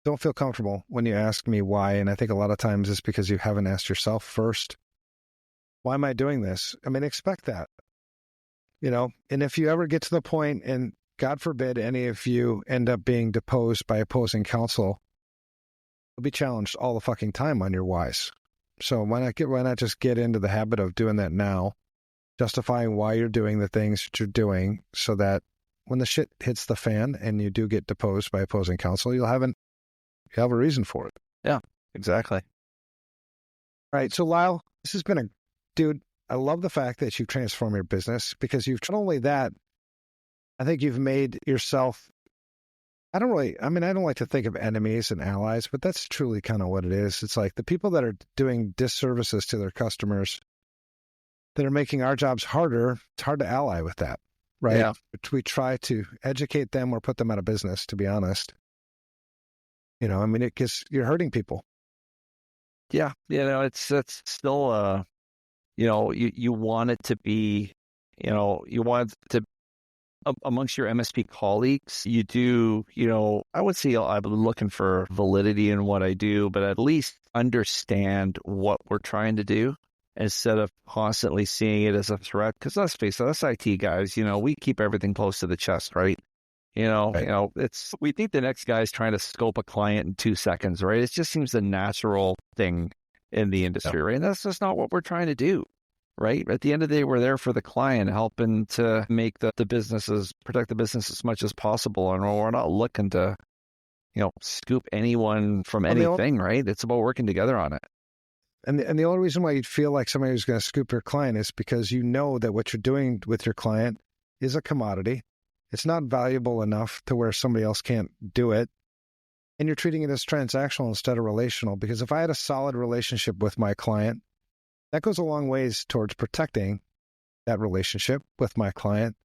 don't feel comfortable when you ask me why. And I think a lot of times it's because you haven't asked yourself first, why am I doing this? I mean, expect that, and if you ever get to the point and God forbid any of you end up being deposed by opposing counsel, you'll be challenged all the fucking time on your whys. So why not just get into the habit of doing that now, justifying why you're doing the things that you're doing so that when the shit hits the fan and you do get deposed by opposing counsel, you'll have a reason for it. Yeah, exactly. All right. So Lyle, this has been dude, I love the fact that you've transformed your business because you've not only that, I think you've made yourself, I don't like to think of enemies and allies, but that's truly kind of what it is. It's like the people that are doing disservices to their customers that are making our jobs harder, it's hard to ally with that, right? Yeah. We try to educate them or put them out of business, to be honest. Because you're hurting people. Yeah. It's still, you want it to be, you want it to amongst your MSP colleagues, you do, I would say I'm looking for validity in what I do, but at least understand what we're trying to do instead of constantly seeing it as a threat. Because let's face it, us IT guys, we keep everything close to the chest, right? Right. We think the next guy's trying to scope a client in 2 seconds, right? It just seems the natural thing in the industry, right? And that's just not what we're trying to do. right? At the end of the day, we're there for the client, helping to make the businesses, protect the business as much as possible. And we're not looking to, scoop anyone from anything, right? It's about working together on it. And the only reason why you'd feel like somebody who's going to scoop your client is because you know that what you're doing with your client is a commodity. It's not valuable enough to where somebody else can't do it. And you're treating it as transactional instead of relational. Because if I had a solid relationship with my client, that goes a long ways towards protecting that relationship with my client.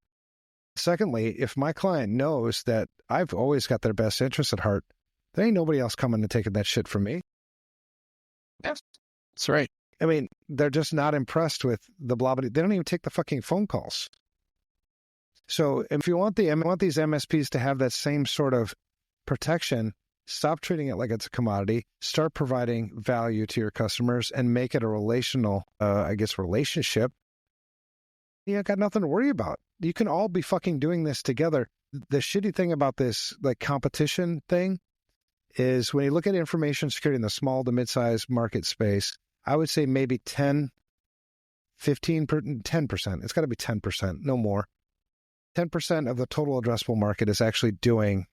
Secondly, if my client knows that I've always got their best interest at heart, there ain't nobody else coming and taking that shit from me. Yes, that's right. I mean, they're just not impressed with the blah, blah. They don't even take the fucking phone calls. So if you want these MSPs to have that same sort of protection, stop treating it like it's a commodity. Start providing value to your customers and make it a relational, relationship. You got nothing to worry about. You can all be fucking doing this together. The shitty thing about this like competition thing is when you look at information security in the small to mid-sized market space, I would say maybe 10%. It's got to be 10%, no more. 10% of the total addressable market is actually doing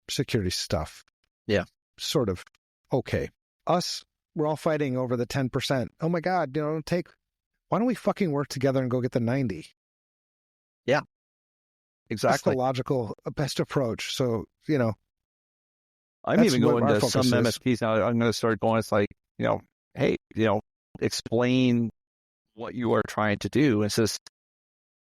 security stuff. Yeah. Sort of. Okay. Us, we're all fighting over the 10%. Oh my God, why don't we fucking work together and go get the 90? Yeah. Exactly. That's the logical, best approach. So, I'm even going to some MSPs now. I'm going to start going, it's like, hey, explain what you are trying to do. It's just,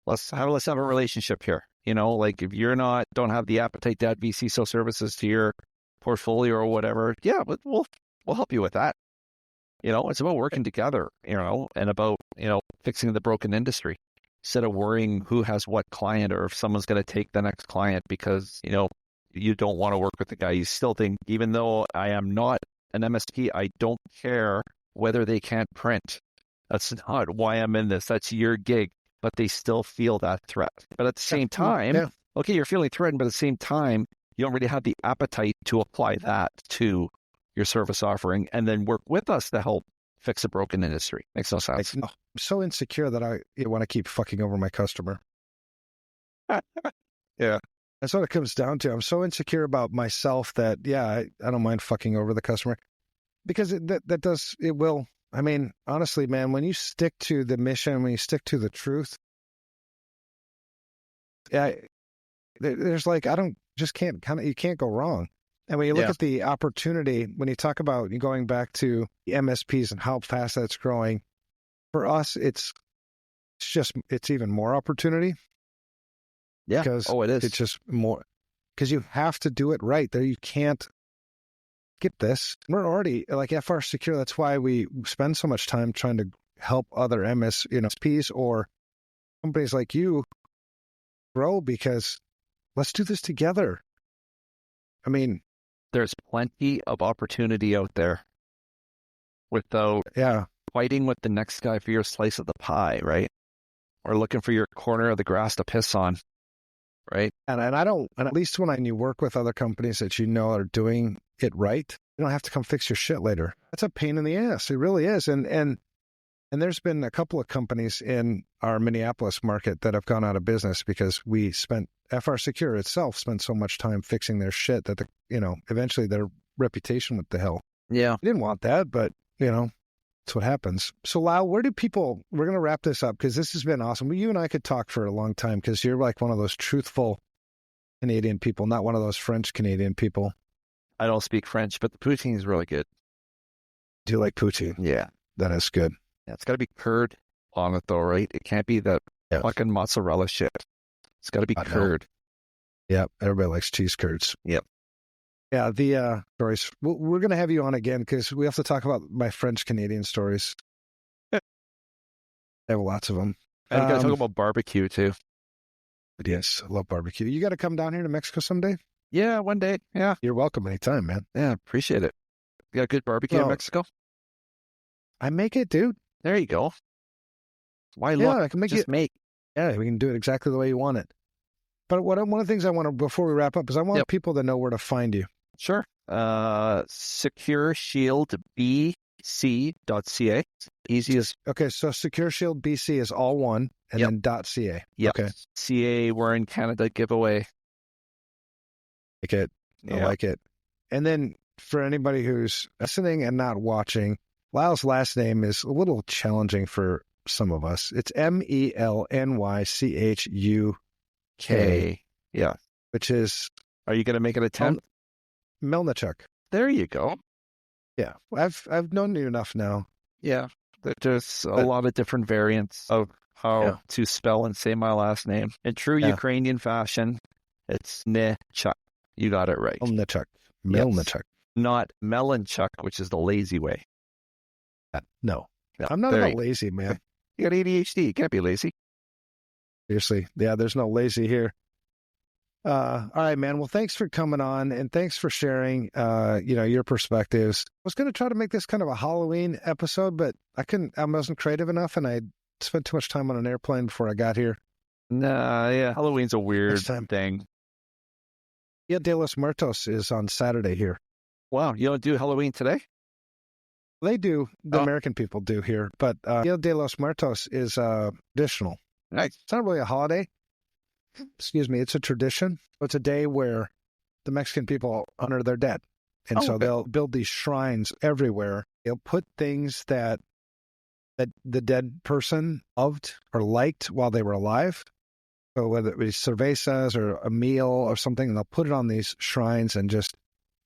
let's have a relationship here. Like if you're don't have the appetite to add vCISO services to your portfolio or whatever, yeah, but we'll help you with that. It's about working together, and about, fixing the broken industry instead of worrying who has what client or if someone's going to take the next client because, you don't want to work with the guy. You still think, even though I am not an MSP, I don't care whether they can't print. That's not why I'm in this. That's your gig. But they still feel that threat. But at the same time, okay, you're feeling threatened, but at the same time, you don't really have the appetite to apply that to your service offering and then work with us to help fix a broken industry. Makes no sense. I'm so insecure that I want to keep fucking over my customer. Yeah. That's what it comes down to. I'm so insecure about myself that, I don't mind fucking over the customer because it will. I mean, honestly, man, when you stick to the mission, when you stick to the truth, there's like, you can't go wrong. And when you look at the opportunity, when you talk about going back to the MSPs and how fast that's growing, for us, it's even more opportunity. Yeah. Because it is. It's just more, because you have to do it right. There, you can't skip this. We're already like FR Secure. That's why we spend so much time trying to help other MSPs or companies like you grow, because let's do this together. I mean, there's plenty of opportunity out there without fighting with the next guy for your slice of the pie, right? Or looking for your corner of the grass to piss on, right? And at least when you work with other companies that are doing it right, you don't have to come fix your shit later. That's a pain in the ass. It really is. And there's been a couple of companies in our Minneapolis market that have gone out of business because FR Secure itself spent so much time fixing their shit that eventually their reputation went to hell. Yeah. We didn't want that, but that's what happens. So Lyle, we're going to wrap this up because this has been awesome. You and I could talk for a long time because you're like one of those truthful Canadian people, not one of those French Canadian people. I don't speak French, but the poutine is really good. Do you like poutine? Yeah. That is good. Yeah, it's got to be curd on it though, right? It can't be that fucking mozzarella shit. It's got to be curd. Yeah, everybody likes cheese curds. Yep. Yeah, the stories. We're going to have you on again because we have to talk about my French-Canadian stories. I have lots of them. And you got to talk about barbecue too. Yes, I love barbecue. You got to come down here to Mexico someday? Yeah, one day. Yeah. You're welcome anytime, man. Yeah, appreciate it. You got good barbecue in Mexico? I make it, dude. There you go. Why look? I can make Just make. Yeah, we can do it exactly the way you want it. But one of the things I want to, before we wrap up, is I want people to know where to find you. Sure. Secure Shield B .ca. Easy as Okay, so Secure Shield BC is all one, and Yep. then .ca. Yep. Okay, CA, we're in Canada giveaway. like it. I like it. And then for anybody who's listening and not watching, Lyle's last name is a little challenging for some of us. It's Melnychuk, Okay. Yeah. which is Are you going to make it a 10? Melnychuk. There you go. Yeah, I've known you enough now. Yeah. There's a lot of different variants of how to spell and say my last name. In true Ukrainian fashion, it's Melnychuk. You got it right. Melnychuk. Yes. Not Melnychuk, which is the lazy way. No. Yeah, I'm not about lazy, man. You got ADHD. You can't be lazy. Seriously. Yeah, there's no lazy here. All right, man. Well, thanks for coming on and thanks for sharing, your perspectives. I was going to try to make this kind of a Halloween episode, but I wasn't creative enough and I spent too much time on an airplane before I got here. Nah, yeah. Halloween's a weird thing. Dia de los Muertos is on Saturday here. Wow. You don't do Halloween today? They do. The American people do here, but Dia de los Muertos is traditional. Nice. It's not really a holiday. Excuse me. It's a tradition. It's a day where the Mexican people honor their dead. And so they'll build these shrines everywhere. They'll put things that the dead person loved or liked while they were alive. So whether it be cervezas or a meal or something, and they'll put it on these shrines and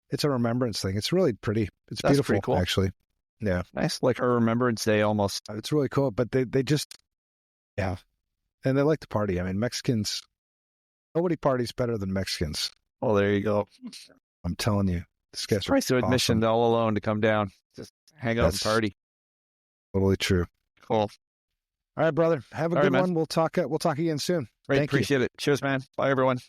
it's a remembrance thing. It's really pretty. That's beautiful, pretty cool. Actually. Yeah. Nice. Like a Remembrance Day almost. It's really cool, but they just, and they like to party. I mean, Mexicans, nobody parties better than Mexicans. Oh, there you go. I'm telling you. This guy's price of admission awesome. all alone to come down. Just hang out and party. Totally true. Cool. All right, brother. Have a good one. We'll talk again soon. Right, appreciate it. Cheers, man. Bye, everyone.